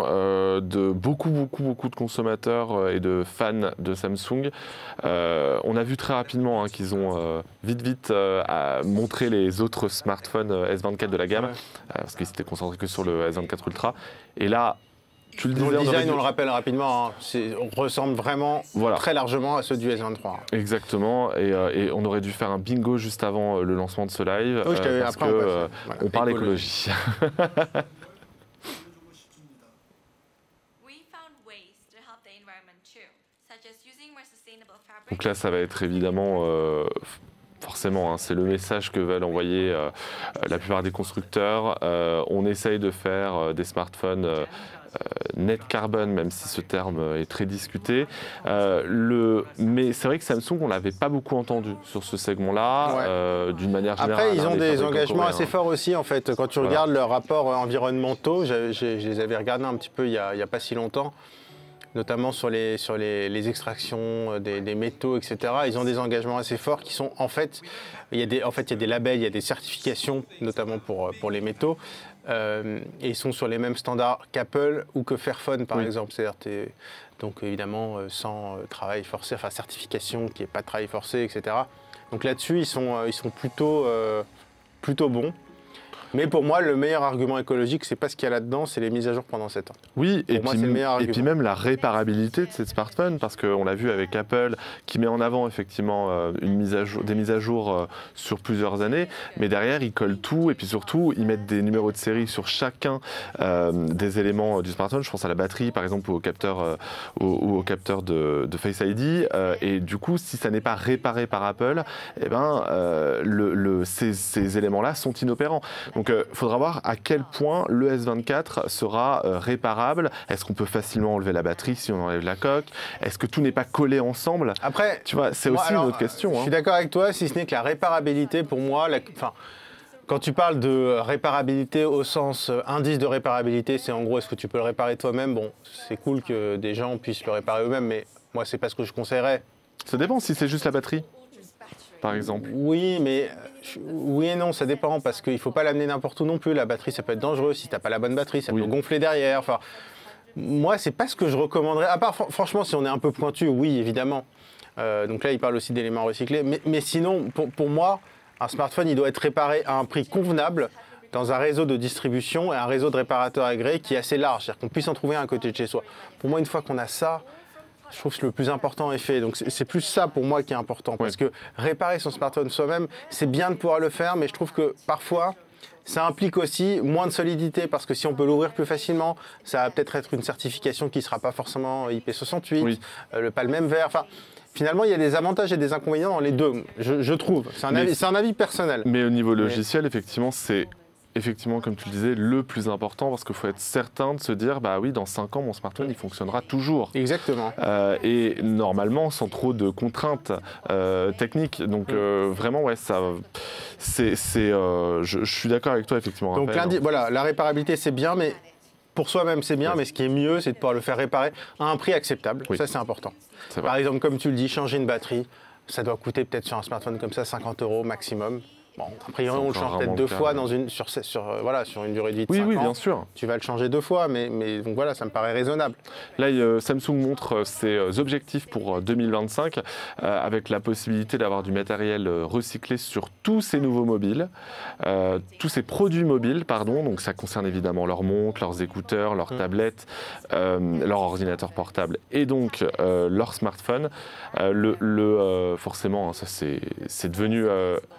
de beaucoup de consommateurs et de fans de Samsung. On a vu très rapidement qu'ils ont vite montré les autres smartphones S24 de la gamme, parce qu'ils s'étaient concentrés que sur le S24 Ultra. Et là, tu le disais, le design, on le rappelle rapidement, ressemble vraiment très largement à ceux du S23. Exactement, et on aurait dû faire un bingo juste avant le lancement de ce live, oui, parce qu'on parle écologie. Donc là, ça va être évidemment... forcément, hein, c'est le message que veulent envoyer la plupart des constructeurs. On essaye de faire des smartphones net carbone, même si ce terme est très discuté. Mais c'est vrai que Samsung, on ne l'avait pas beaucoup entendu sur ce segment-là, d'une manière générale. Après, ils ont des engagements assez forts aussi, en fait. Quand tu regardes leurs rapports environnementaux, je les avais regardés un petit peu il n'y a pas si longtemps, notamment sur les extractions des métaux, etc. Ils ont des engagements assez forts qui sont, en fait, il y a des labels, il y a des certifications, notamment pour les métaux, et ils sont sur les mêmes standards qu'Apple ou que Fairphone, par exemple. C'est-à-dire, donc évidemment, sans travail forcé, enfin certification qui n'est pas de travail forcé, etc. Donc là-dessus, ils sont plutôt bons. Mais pour moi, le meilleur argument écologique, c'est pas ce qu'il y a là-dedans, c'est les mises à jour pendant 7 ans. Oui, Pour moi, c'est le meilleur et puis argument. même la réparabilité de ces smartphones, parce qu'on l'a vu avec Apple, qui met en avant effectivement des mises à jour sur plusieurs années, mais derrière, ils collent tout, et puis surtout, ils mettent des numéros de série sur chacun des éléments du smartphone. Je pense à la batterie, par exemple, ou au capteur de Face ID, et du coup, si ça n'est pas réparé par Apple, eh ben, ces éléments-là sont inopérants. Donc, il faudra voir à quel point le S24 sera réparable. Est-ce qu'on peut facilement enlever la batterie si on enlève la coque? Est-ce que tout n'est pas collé ensemble? Après, tu vois, c'est aussi une autre question. Je suis d'accord avec toi, si ce n'est que la réparabilité, pour moi, quand tu parles de réparabilité au sens indice de réparabilité, c'est en gros, est-ce que tu peux le réparer toi-même? Bon, c'est cool que des gens puissent le réparer eux-mêmes, mais moi, c'est pas ce que je conseillerais. Ça dépend si c'est juste la batterie, par exemple. Oui, mais oui et non, ça dépend, parce qu'il ne faut pas l'amener n'importe où non plus. La batterie, ça peut être dangereux. Si tu n'as pas la bonne batterie, ça peut gonfler derrière. Enfin, moi, c'est pas ce que je recommanderais. À part, franchement, si on est un peu pointu, oui, évidemment. Donc là, il parle aussi d'éléments recyclés. Mais sinon, pour moi, un smartphone, il doit être réparé à un prix convenable dans un réseau de distribution et un réseau de réparateurs agréés qui est assez large. C'est-à-dire qu'on puisse en trouver un à côté de chez soi. Pour moi, une fois qu'on a ça, je trouve que le plus important est fait. Donc c'est plus ça pour moi qui est important. Parce que réparer son smartphone soi-même, c'est bien de pouvoir le faire, mais je trouve que parfois, ça implique aussi moins de solidité. Parce que si on peut l'ouvrir plus facilement, ça va peut-être être une certification qui ne sera pas forcément IP68, pas le même verre. Enfin, finalement, il y a des avantages et des inconvénients dans les deux, je trouve. C'est un avis personnel. Mais au niveau logiciel, effectivement, c'est... Effectivement, comme tu le disais, le plus important, parce qu'il faut être certain de se dire, bah oui, dans 5 ans, mon smartphone, il fonctionnera toujours. Exactement. Et normalement, sans trop de contraintes techniques. Donc vraiment, ouais, ça, je suis d'accord avec toi, effectivement. Donc voilà, la réparabilité, c'est bien, mais pour soi-même, c'est bien, mais ce qui est mieux, c'est de pouvoir le faire réparer à un prix acceptable. Ça, c'est important. Par exemple, comme tu le dis, changer une batterie, ça doit coûter peut-être sur un smartphone comme ça 50 € maximum. Bon, a priori, on le change peut-être 2 fois sur une durée de vie de 5 ans. Oui, bien sûr. Tu vas le changer 2 fois, mais donc voilà, ça me paraît raisonnable. Là, Samsung montre ses objectifs pour 2025 avec la possibilité d'avoir du matériel recyclé sur tous ces nouveaux mobiles, tous ces produits mobiles, pardon. Donc ça concerne évidemment leurs montres, leurs écouteurs, leurs tablettes, leur ordinateur portable et donc leur smartphone. Forcément, hein, ça c'est devenu,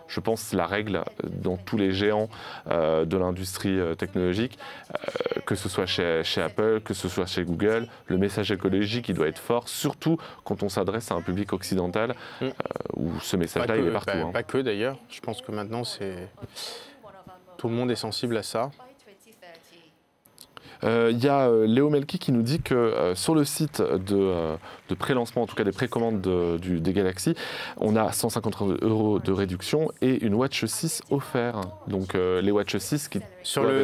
je pense, la règle dans tous les géants de l'industrie technologique, que ce soit chez Apple, que ce soit chez Google. Le message écologique, il doit être fort, surtout quand on s'adresse à un public occidental, où ce message-là, il est partout. Pas que d'ailleurs, je pense que maintenant, tout le monde est sensible à ça. Il y a Léo Melki qui nous dit que sur le site de pré-lancement, en tout cas des précommandes des Galaxy, on a 150 € de réduction et une Watch 6 offert. Donc les Watch 6 qui...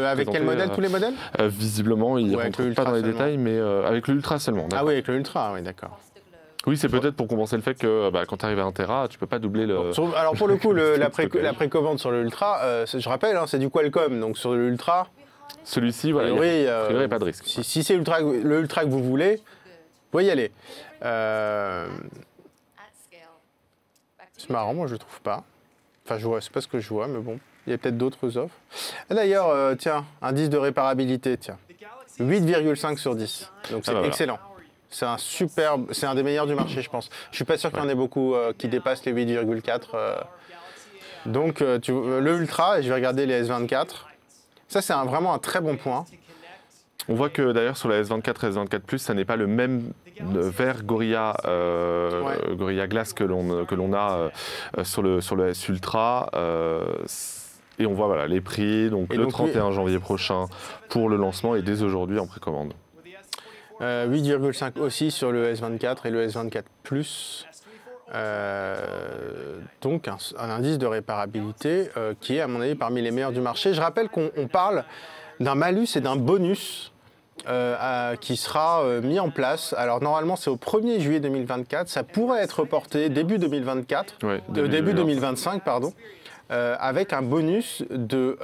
Avec quel modèle, tous les modèles? Visiblement, il ne rentre pas dans les détails, mais avec le Ultra seulement. Ah oui, avec le Ultra, oui, d'accord. Oui, c'est peut-être pour compenser le fait que quand tu arrives à 1 Tera, tu ne peux pas doubler le... Alors pour le coup, la précommande sur le Ultra, je rappelle, hein, c'est du Qualcomm, donc sur le Ultra... Celui-ci, voilà, il n'y a pas de risque. Si c'est le Ultra que vous voulez, vous pouvez y aller. C'est marrant, moi je ne trouve pas. Enfin, c'est pas ce que je vois, mais bon, il y a peut-être d'autres offres. D'ailleurs, tiens, indice de réparabilité, tiens, 8,5 sur 10. Donc c'est excellent. C'est un des meilleurs du marché, je pense. Je suis pas sûr qu'il y en ait beaucoup qui dépassent les 8,4. Donc le Ultra, et je vais regarder les S24. Ça, c'est vraiment un très bon point. On voit que d'ailleurs sur la S24 et S24+, ça n'est pas le même verre Gorilla Glass que l'on a sur le S Ultra. Et on voit les prix, donc le 31 janvier prochain pour le lancement et dès aujourd'hui en précommande. 8,5 aussi sur le S24 et le S24+. Donc un indice de réparabilité qui est à mon avis parmi les meilleurs du marché. Je rappelle qu'on parle d'un malus et d'un bonus qui sera mis en place. Alors normalement c'est au 1er juillet 2024, ça pourrait être reporté début 2024, début 2025 pardon, avec un bonus de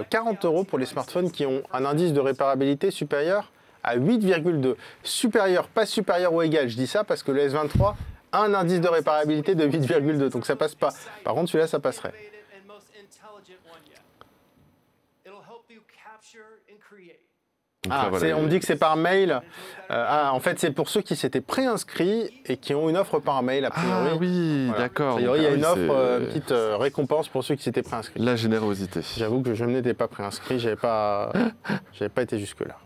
40 € pour les smartphones qui ont un indice de réparabilité supérieur à 8,2. Supérieur, pas supérieur ou égal, je dis ça parce que le S23 un indice de réparabilité de 8,2, donc ça passe pas. Par contre, celui-là, ça passerait. Donc là, voilà, on me dit que c'est par mail. En fait, c'est pour ceux qui s'étaient préinscrits et qui ont une offre par mail, a priori. Ah oui, Voilà. d'accord. A priori, il y a une offre, c'est- une petite récompense pour ceux qui s'étaient préinscrits. La générosité. J'avoue que je n'étais pas préinscrit, j'avais pas été jusque-là.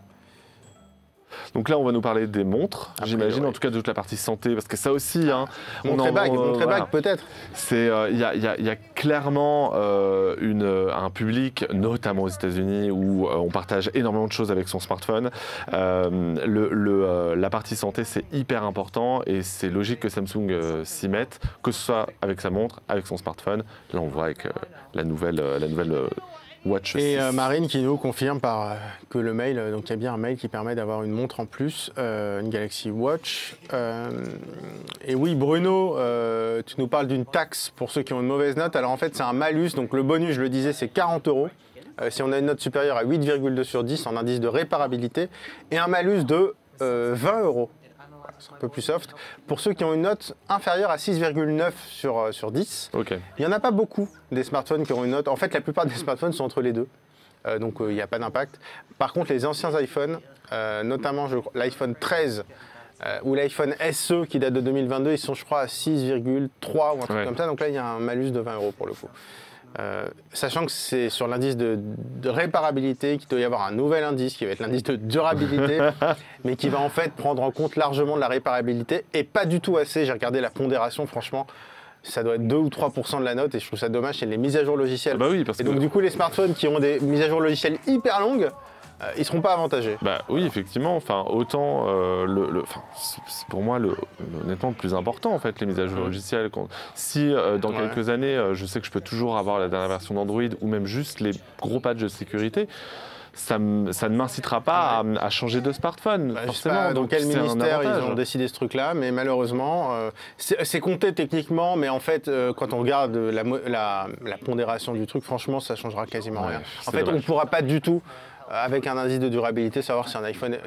Donc là, on va nous parler des montres, A j'imagine, priori. en tout cas de toute la partie santé, parce que ça aussi, hein, Montre et bague, voilà. peut-être. Il y a clairement un public, notamment aux États-Unis, où on partage énormément de choses avec son smartphone. La partie santé, c'est hyper important et c'est logique que Samsung s'y mette, que ce soit avec sa montre, avec son smartphone. Là, on voit avec la nouvelle Watch Et 6. Marine qui nous confirme que le mail, donc il y a bien un mail qui permet d'avoir une montre en plus, une Galaxy Watch. Et oui, Bruno, tu nous parles d'une taxe pour ceux qui ont une mauvaise note. Alors en fait, c'est un malus, donc le bonus, je le disais, c'est 40 €. Si on a une note supérieure à 8,2 sur 10 en indice de réparabilité, et un malus de 20 €. Voilà, c'est un peu plus soft. Pour ceux qui ont une note inférieure à 6,9 sur 10, Ok. il n'y en a pas beaucoup des smartphones qui ont une note. En fait, la plupart des smartphones sont entre les deux. Donc il n'y a pas d'impact. Par contre, les anciens iPhones, notamment l'iPhone 13 ou l'iPhone SE qui date de 2022, ils sont, je crois, à 6,3 ou un truc Ouais. comme ça. Donc là, il y a un malus de 20 € pour le coup. Sachant que c'est sur l'indice de réparabilité qu'il doit y avoir un nouvel indice qui va être l'indice de durabilité, mais qui va en fait prendre en compte largement de la réparabilité et pas du tout assez. J'ai regardé la pondération, franchement, ça doit être 2 ou 3% de la note et je trouve ça dommage, c'est les mises à jour logicielles. Ah bah oui, parce Et que donc du coup, les smartphones qui ont des mises à jour logicielles hyper longues, ils ne seront pas avantagés. bah oui, effectivement. Enfin, autant c'est pour moi honnêtement le plus important en fait, les mises à jour logicielles. Si dans Ouais. quelques années, je sais que je peux toujours avoir la dernière version d'Android ou même juste les gros patchs de sécurité, ça ne m'incitera pas à changer de smartphone. Je sais forcément. pas dans Donc, quel c'est un ministère ils avantage. ont décidé ce truc-là, mais malheureusement, c'est compté techniquement, mais en fait, quand on regarde la pondération du truc, franchement, ça changera quasiment Ouais, rien. c'est En fait, on ne dommage. pourra pas du tout, avec un indice de durabilité, savoir si un iPhone,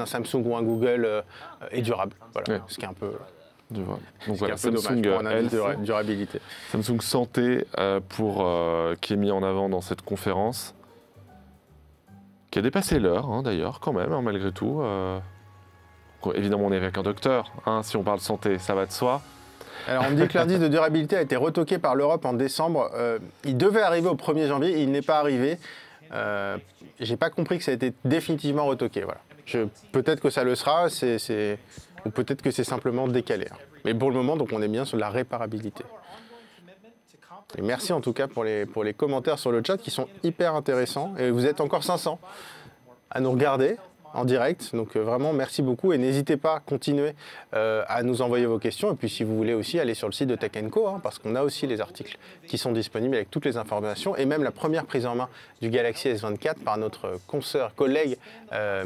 un Samsung ou un Google est durable. Voilà, Ouais. ce qui est un peu, Donc ce qui est voilà, un peu dommage Samsung pour un indice de Health, durabilité. Samsung Santé qui est mis en avant dans cette conférence, qui a dépassé l'heure d'ailleurs quand même, malgré tout. Évidemment, on est avec un docteur. Si on parle santé, ça va de soi. Alors on me dit que l'indice de durabilité a été retoqué par l'Europe en décembre. Il devait arriver au 1er janvier et il n'est pas arrivé. J'ai pas compris que ça a été définitivement retoqué. Voilà. Peut-être que ça le sera, ou peut-être que c'est simplement décalé. Mais pour le moment, donc on est bien sur la réparabilité. Et merci en tout cas pour les commentaires sur le chat qui sont hyper intéressants. Et vous êtes encore 500 à nous regarder en direct. Donc vraiment, merci beaucoup. Et n'hésitez pas à continuer à nous envoyer vos questions. Et puis si vous voulez aussi, aller sur le site de Tech & Co, parce qu'on a aussi les articles qui sont disponibles avec toutes les informations. Et même la première prise en main du Galaxy S24 par notre collègue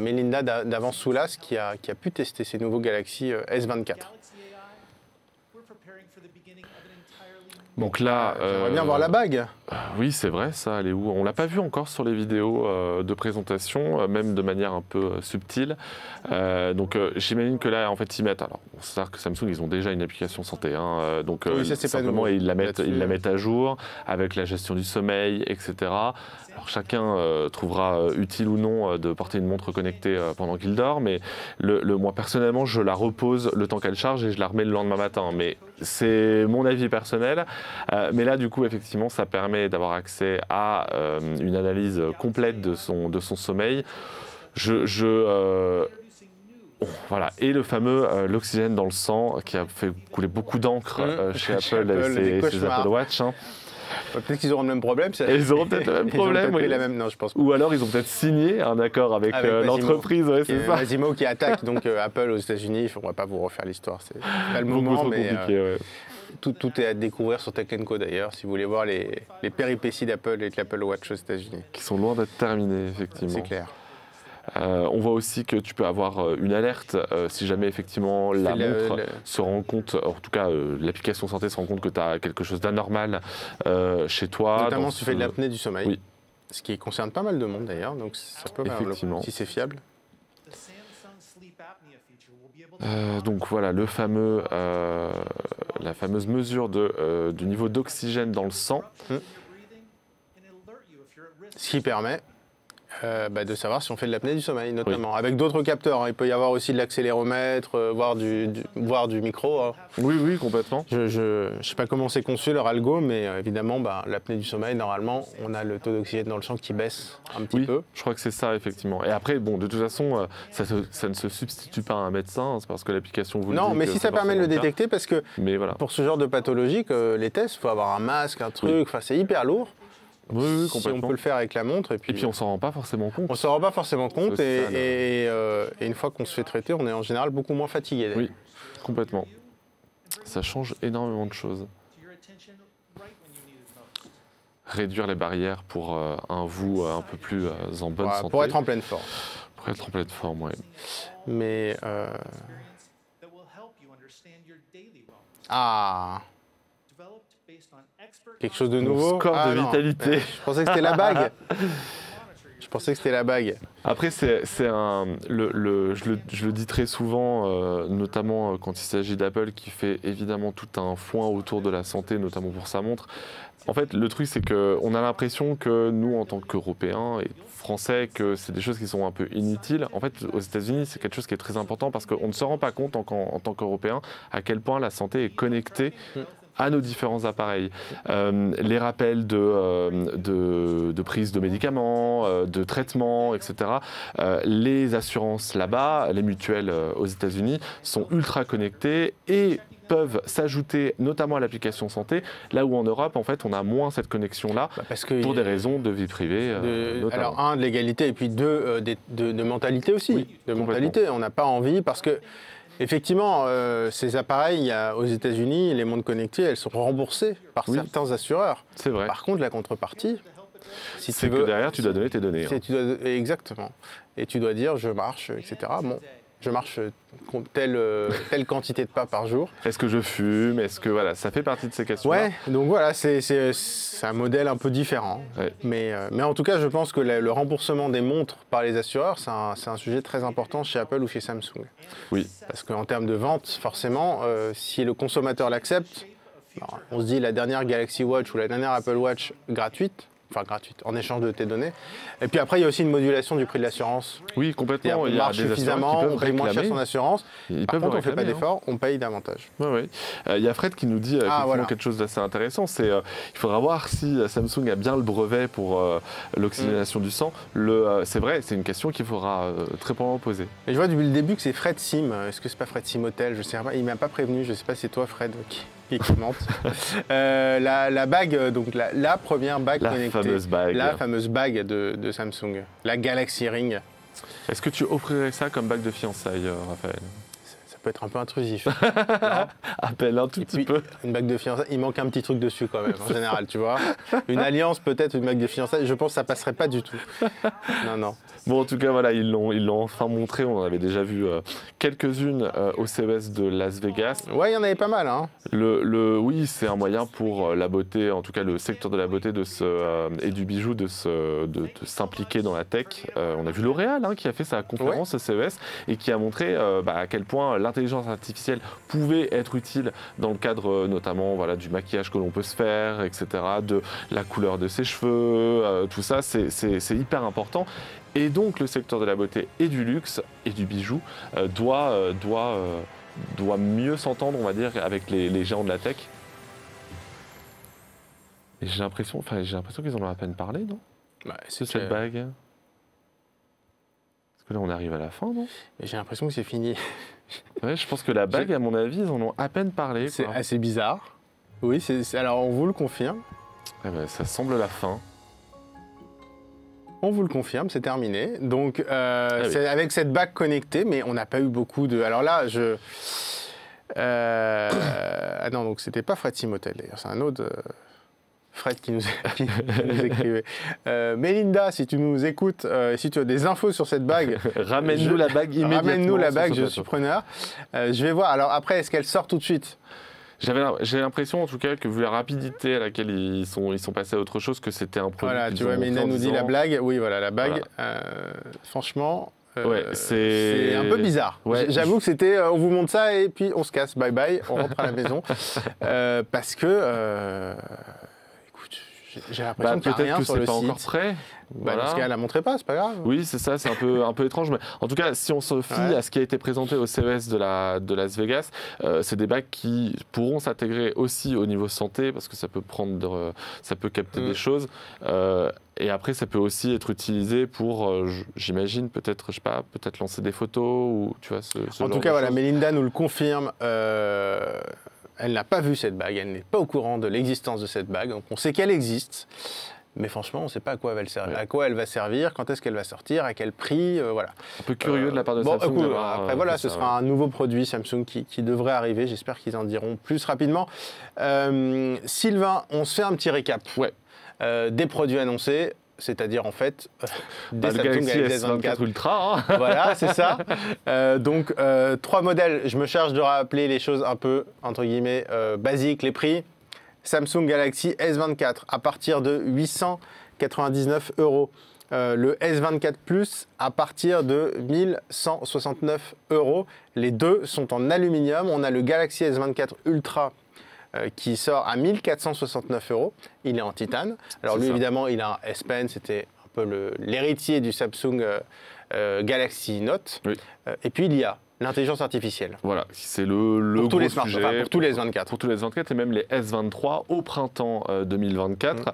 Melinda d'Avance Soulas qui a pu tester ces nouveaux Galaxy S24. Donc là, J'aimerais bien voir la bague. oui, c'est vrai, ça, elle est où? On l'a pas vu encore sur les vidéos de présentation, même de manière un peu subtile. Donc j'imagine que là, en fait, ils mettent. Alors, on sait que Samsung, ils ont déjà une application santé, donc Oui, ça, c'est pas simplement nouveau. ils la Là-dessus, mettent à jour avec la gestion du sommeil, etc. Alors chacun trouvera utile ou non de porter une montre connectée pendant qu'il dort, mais moi personnellement, je la repose le temps qu'elle charge et je la remets le lendemain matin. Mais c'est mon avis personnel. Mais là, du coup, effectivement, ça permet d'avoir accès à une analyse complète de son sommeil. Voilà. Et le fameux l'oxygène dans le sang qui a fait couler beaucoup d'encre chez Apple des et ses cauchemars. Apple Watch. Peut-être qu'ils auront le même problème. Et ils auront peut-être le même Ils auront problème. peut-être pris Oui. la même. Non, je pense pas. Ou alors ils ont peut-être signé un accord avec Avec l'entreprise. Ouais, c'est ça. Massimo qui attaque donc Apple aux États-Unis. Il ne faudra pas vous refaire l'histoire. C'est pas le Beaucoup moment, trop mais compliqué. Ouais. tout est à découvrir sur Tech & Co d'ailleurs. Si vous voulez voir les péripéties d'Apple et de l'Apple Watch aux États-Unis, Qui sont loin d'être terminés, effectivement. c'est clair. On voit aussi que tu peux avoir une alerte si jamais effectivement la montre se rend compte, en tout cas l'application santé se rend compte que tu as quelque chose d'anormal chez toi. Notamment si tu fais de l'apnée du sommeil. Oui. Ce qui concerne pas mal de monde d'ailleurs. Donc ça peut valoir le coup, Effectivement. si c'est fiable. Donc voilà, la fameuse mesure du niveau d'oxygène dans le sang. Ce qui permet de savoir si on fait de l'apnée du sommeil, notamment. Avec d'autres capteurs, hein. Il peut y avoir aussi de l'accéléromètre, voire du micro. Hein. Oui, complètement. Je ne sais pas comment c'est conçu leur algo, mais évidemment, l'apnée du sommeil, normalement, on a le taux d'oxygène dans le sang qui baisse un petit peu. Je crois que c'est ça, effectivement. Et après, bon, de toute façon, ça ne se substitue pas à un médecin, hein, c'est parce que l'application vous le dit. Non, mais si ça permet de le détecter, parce que pour ce genre de pathologie, les tests, il faut avoir un masque, un truc, c'est hyper lourd. Oui, si on peut le faire avec la montre. Et puis on s'en rend pas forcément compte. On s'en rend pas forcément compte et une fois qu'on se fait traiter, on est en général beaucoup moins fatigué. Oui, complètement. Ça change énormément de choses. Réduire les barrières pour un vous un peu plus en bonne santé. Pour être en pleine forme. Pour être en pleine forme, oui. Mais... quelque chose de nouveau. Score de vitalité. Je pensais que c'était la bague. Je pensais que c'était la bague. Après, je le dis très souvent, notamment quand il s'agit d'Apple, qui fait évidemment tout un foin autour de la santé, notamment pour sa montre. En fait, le truc, c'est qu'on a l'impression que nous, en tant qu'Européens et Français, que c'est des choses qui sont un peu inutiles. En fait, aux États-Unis, c'est quelque chose qui est très important parce qu'on ne se rend pas compte en tant qu'Européens à quel point la santé est connectée à nos différents appareils. Les rappels de prise de médicaments, de traitements, etc. Les assurances là-bas, les mutuelles aux États-Unis, sont ultra connectées et peuvent s'ajouter notamment à l'application santé, là où en Europe, en fait, on a moins cette connexion-là, pour des raisons de vie privée. Alors, un, de l'égalité, et puis deux, de mentalité aussi. Oui, de mentalité. On n'a pas envie, parce que effectivement, ces appareils aux États-Unis, les montres connectées, elles sont remboursées par certains assureurs. C'est vrai. Par contre, la contrepartie, c'est que derrière, tu dois donner tes données. Exactement. Et tu dois dire, je marche, etc. Bon, je marche telle quantité de pas par jour. Est-ce que je fume? Est-ce que voilà, ça fait partie de ces questions? Ouais, donc voilà, c'est un modèle un peu différent. Ouais. Mais en tout cas, je pense que le remboursement des montres par les assureurs, c'est un sujet très important chez Apple ou chez Samsung. Oui. Parce qu'en termes de vente, forcément, si le consommateur l'accepte, on se dit la dernière Galaxy Watch ou la dernière Apple Watch gratuite, en échange de tes données. Et puis après, il y a aussi une modulation du prix de l'assurance. Oui, complètement. On marche suffisamment, on paye moins cher son assurance. Par contre, on ne fait pas d'effort, on paye davantage. Oui. Il y a Fred qui nous dit quelque chose d'assez intéressant. C'est il faudra voir si Samsung a bien le brevet pour l'oxygénation du sang. C'est vrai, c'est une question qu'il faudra très probablement poser. Et je vois depuis le début que c'est Fred Sim. Est-ce que c'est pas Fred Sim Hotel? Je sais pas. Il ne m'a pas prévenu. Je ne sais pas si c'est toi, Fred, qui commente. La bague, donc la première bague connectée. La fameuse bague de Samsung, la Galaxy Ring. Est-ce que tu offrirais ça comme bague de fiançailles, Raphaël? Ça peut être un peu intrusif. À peine un tout petit peu. Une bague de fiançailles, il manque un petit truc dessus quand même, en général, tu vois. Une alliance peut-être, une bague de fiançailles, je pense que ça passerait pas du tout. Non. Bon, en tout cas, voilà, ils l'ont enfin montré. On en avait déjà vu quelques-unes au CES de Las Vegas. Ouais, il y en avait pas mal. Hein. Oui, c'est un moyen pour la beauté, en tout cas le secteur de la beauté et du bijou de s'impliquer dans la tech. On a vu L'Oréal qui a fait sa conférence au CES et qui a montré à quel point l'intelligence artificielle pouvait être utile dans le cadre notamment du maquillage que l'on peut se faire, etc., de la couleur de ses cheveux, tout ça, c'est hyper important. Et donc le secteur de la beauté et du luxe et du bijou doit mieux s'entendre, on va dire, avec les géants de la tech. Et j'ai l'impression qu'ils en ont à peine parlé, non? C'est cette bague. Parce que là, on arrive à la fin, non? Mais j'ai l'impression que c'est fini. Ouais, je pense que la bague, à mon avis, ils en ont à peine parlé. C'est assez bizarre. Oui, alors on vous le confirme. Ça semble la fin. On vous le confirme, c'est terminé. Donc, c'est avec cette bague connectée, mais on n'a pas eu beaucoup de... Alors là, Ah non, donc c'était pas Fred Simotel, d'ailleurs, c'est un autre Fred qui nous écrivait. Mélinda, si tu nous écoutes, si tu as des infos sur cette bague... Ramène-nous la bague immédiatement. Ramène-nous la bague, je suis preneur. Je vais voir. Alors après, est-ce qu'elle sort tout de suite ? J'ai l'impression en tout cas que vu la rapidité à laquelle ils sont passés à autre chose, que c'était un produit. Voilà, tu vois, Mélinda nous dit la blague. Oui, voilà, la bague. Voilà. Franchement, c'est un peu bizarre. Ouais, j'avoue que c'était, on vous montre ça et puis on se casse, bye bye, on rentre à la maison. Parce que, écoute, J'ai l'impression qu'il n'y a rien sur le site. Peut-être que c'est pas encore prêt. Voilà. Dans ce cas, la montrez pas, c'est pas grave. Oui, c'est ça, c'est un peu étrange. Mais en tout cas, si on se fie à ce qui a été présenté au CES de Las Vegas, c'est des bagues qui pourront s'intégrer aussi au niveau santé, parce que ça peut capter des choses. Et après, ça peut aussi être utilisé pour, j'imagine, peut-être, je sais pas, peut-être lancer des photos ou tu vois ce En tout cas, voilà, Melinda nous le confirme. Elle n'a pas vu cette bague, elle n'est pas au courant de l'existence de cette bague. Donc on sait qu'elle existe, mais franchement, on ne sait pas à quoi elle va servir, quand est-ce qu'elle va sortir, à quel prix, voilà. Un peu curieux de la part de Samsung. Après, voilà, ce sera un nouveau produit Samsung qui devrait arriver. J'espère qu'ils en diront plus rapidement. Sylvain, on se fait un petit récap des produits annoncés. C'est-à-dire en fait des Samsung S24 Ultra. Hein. Voilà, c'est ça. Donc 3 modèles. Je me charge de rappeler les choses un peu entre guillemets basiques. Les prix. Samsung Galaxy S24 à partir de 899 €. Le S24 Plus à partir de 1169 €. Les deux sont en aluminium. On a le Galaxy S24 Ultra qui sort à 1469 €. Il est en titane. Alors lui, évidemment, il a un S Pen. C'était un peu l'héritier du Samsung Galaxy Note. Oui. Et puis, il y a l'intelligence artificielle. Voilà, c'est le pour tous les sujet. Pour tous les S24. Pour tous les S24 et même les S23 au printemps 2024.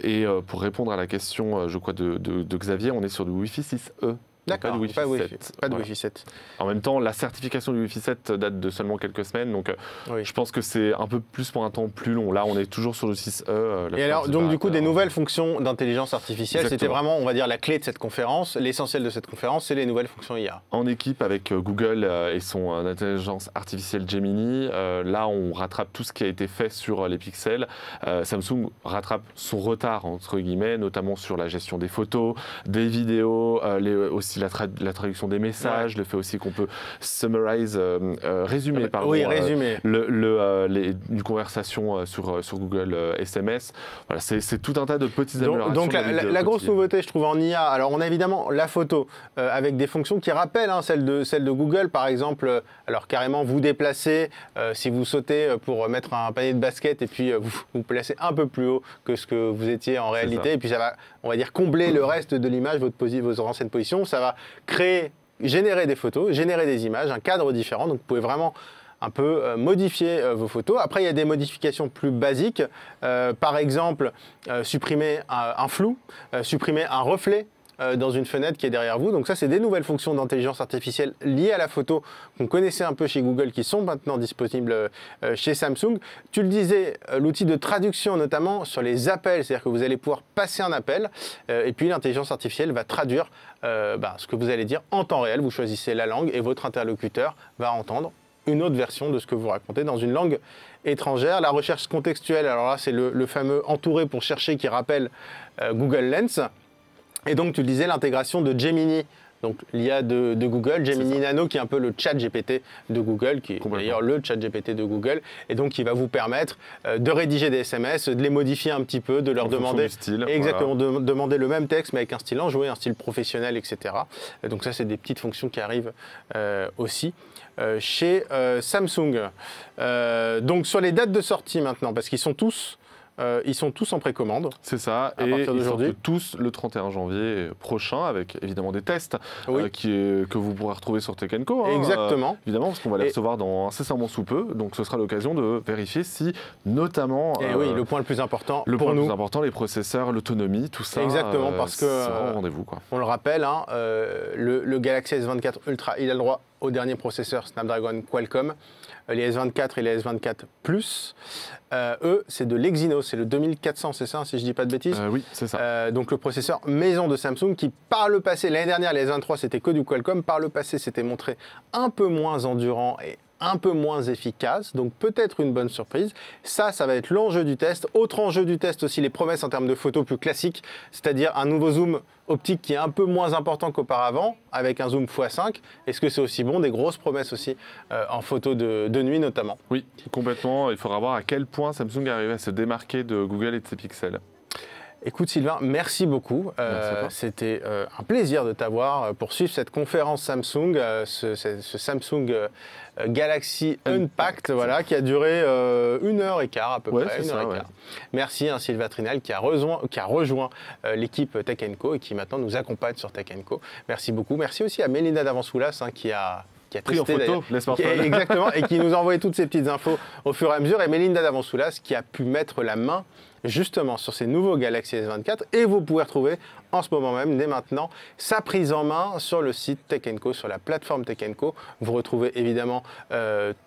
Et pour répondre à la question, je crois, de Xavier, on est sur du Wi-Fi 6E. D'accord, pas de Wi-Fi 7. En même temps, la certification du Wi-Fi 7 date de seulement quelques semaines, donc je pense que c'est un peu plus pour un temps plus long. Là, on est toujours sur le 6E. Et alors, donc du coup, des nouvelles fonctions d'intelligence artificielle, c'était vraiment, on va dire, la clé de cette conférence. L'essentiel de cette conférence, c'est les nouvelles fonctions IA. En équipe avec Google et son intelligence artificielle Gemini, là, on rattrape tout ce qui a été fait sur les pixels. Samsung rattrape son retard, entre guillemets, notamment sur la gestion des photos, des vidéos, aussi la traduction des messages, le fait aussi qu'on peut résumer une conversation sur Google SMS. Voilà, c'est tout un tas de petites améliorations. Donc la grosse nouveauté, je trouve, en IA, alors on a évidemment la photo avec des fonctions qui rappellent celle de Google, par exemple, alors carrément vous déplacez, si vous sautez pour mettre un panier de basket et puis vous placez un peu plus haut que ce que vous étiez en réalité, et puis ça va, on va dire, combler le reste de l'image, vos anciennes positions. Ça va générer des photos, générer des images, un cadre différent. Donc vous pouvez vraiment un peu modifier vos photos. Après, il y a des modifications plus basiques. Par exemple, supprimer un flou, supprimer un reflet dans une fenêtre qui est derrière vous. Donc ça, c'est des nouvelles fonctions d'intelligence artificielle liées à la photo qu'on connaissait un peu chez Google, qui sont maintenant disponibles chez Samsung. Tu le disais, l'outil de traduction, notamment sur les appels, c'est-à-dire que vous allez pouvoir passer un appel et puis l'intelligence artificielle va traduire ce que vous allez dire en temps réel. Vous choisissez la langue et votre interlocuteur va entendre une autre version de ce que vous racontez dans une langue étrangère. La recherche contextuelle, alors là, c'est le fameux entouré pour chercher qui rappelle Google Lens. Et donc, tu le disais, l'intégration de Gemini, donc l'IA de Google, Gemini Nano, qui est un peu le chat GPT de Google, qui est d'ailleurs le chat GPT de Google, et donc qui va vous permettre de rédiger des SMS, de les modifier un petit peu, de leur demander demander le même texte, mais avec un style enjoué, un style professionnel, etc. Et donc ça, c'est des petites fonctions qui arrivent aussi chez Samsung. Donc sur les dates de sortie maintenant, parce qu'ils sont tous en précommande. C'est ça, et ils sortent tous le 31 janvier prochain, avec évidemment des tests que vous pourrez retrouver sur Tech & Co. Exactement. Évidemment, parce qu'on va les recevoir dans incessamment sous peu, donc ce sera l'occasion de vérifier si, notamment... le point le plus important les processeurs, l'autonomie, tout ça, exactement, parce que sera au rendez-vous. On le rappelle, le Galaxy S24 Ultra, il a le droit au dernier processeur Snapdragon Qualcomm. Les S24 et les S24 Plus, eux, c'est de l'Exynos, c'est le 2400, c'est ça, si je ne dis pas de bêtises. Oui, c'est ça. Donc le processeur maison de Samsung qui, par le passé, l'année dernière, les S23, c'était que du Qualcomm, par le passé, c'était montré un peu moins endurant et un peu moins efficace, donc peut-être une bonne surprise. Ça va être l'enjeu du test. Autre enjeu du test aussi, les promesses en termes de photos plus classiques, c'est-à-dire un nouveau zoom optique qui est un peu moins important qu'auparavant, avec un zoom x5. Est-ce que c'est aussi bon? Des grosses promesses aussi en photo de nuit notamment. Oui, complètement. Il faudra voir à quel point Samsung arrive à se démarquer de Google et de ses pixels. Écoute Sylvain, merci beaucoup. C'était un plaisir de t'avoir pour suivre cette conférence Samsung, ce Samsung Galaxy Unpacked, voilà, qui a duré 1h15 à peu près. Merci Sylvain Trinel qui a rejoint l'équipe Tech & Co et qui maintenant nous accompagne sur Tech & Co. Merci beaucoup. Merci aussi à Mélinda Davansoulas qui a pris en photo les smartphones. Exactement, et qui nous a envoyé toutes ces petites infos au fur et à mesure. Et Mélinda Davansoulas qui a pu mettre la main justement sur ces nouveaux Galaxy S24. Et vous pouvez retrouver en ce moment même, dès maintenant, sa prise en main sur le site Tech & Co, sur la plateforme Tech & Co. Vous retrouvez évidemment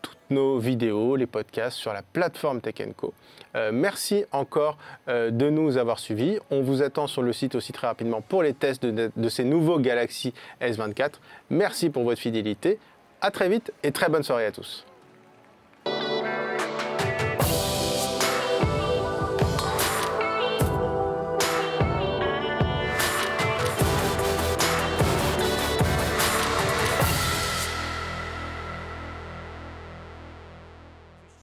toutes nos vidéos, les podcasts sur la plateforme Tech & Co. Merci encore de nous avoir suivis. On vous attend sur le site aussi très rapidement pour les tests de ces nouveaux Galaxy S24. Merci pour votre fidélité. À très vite et très bonne soirée à tous.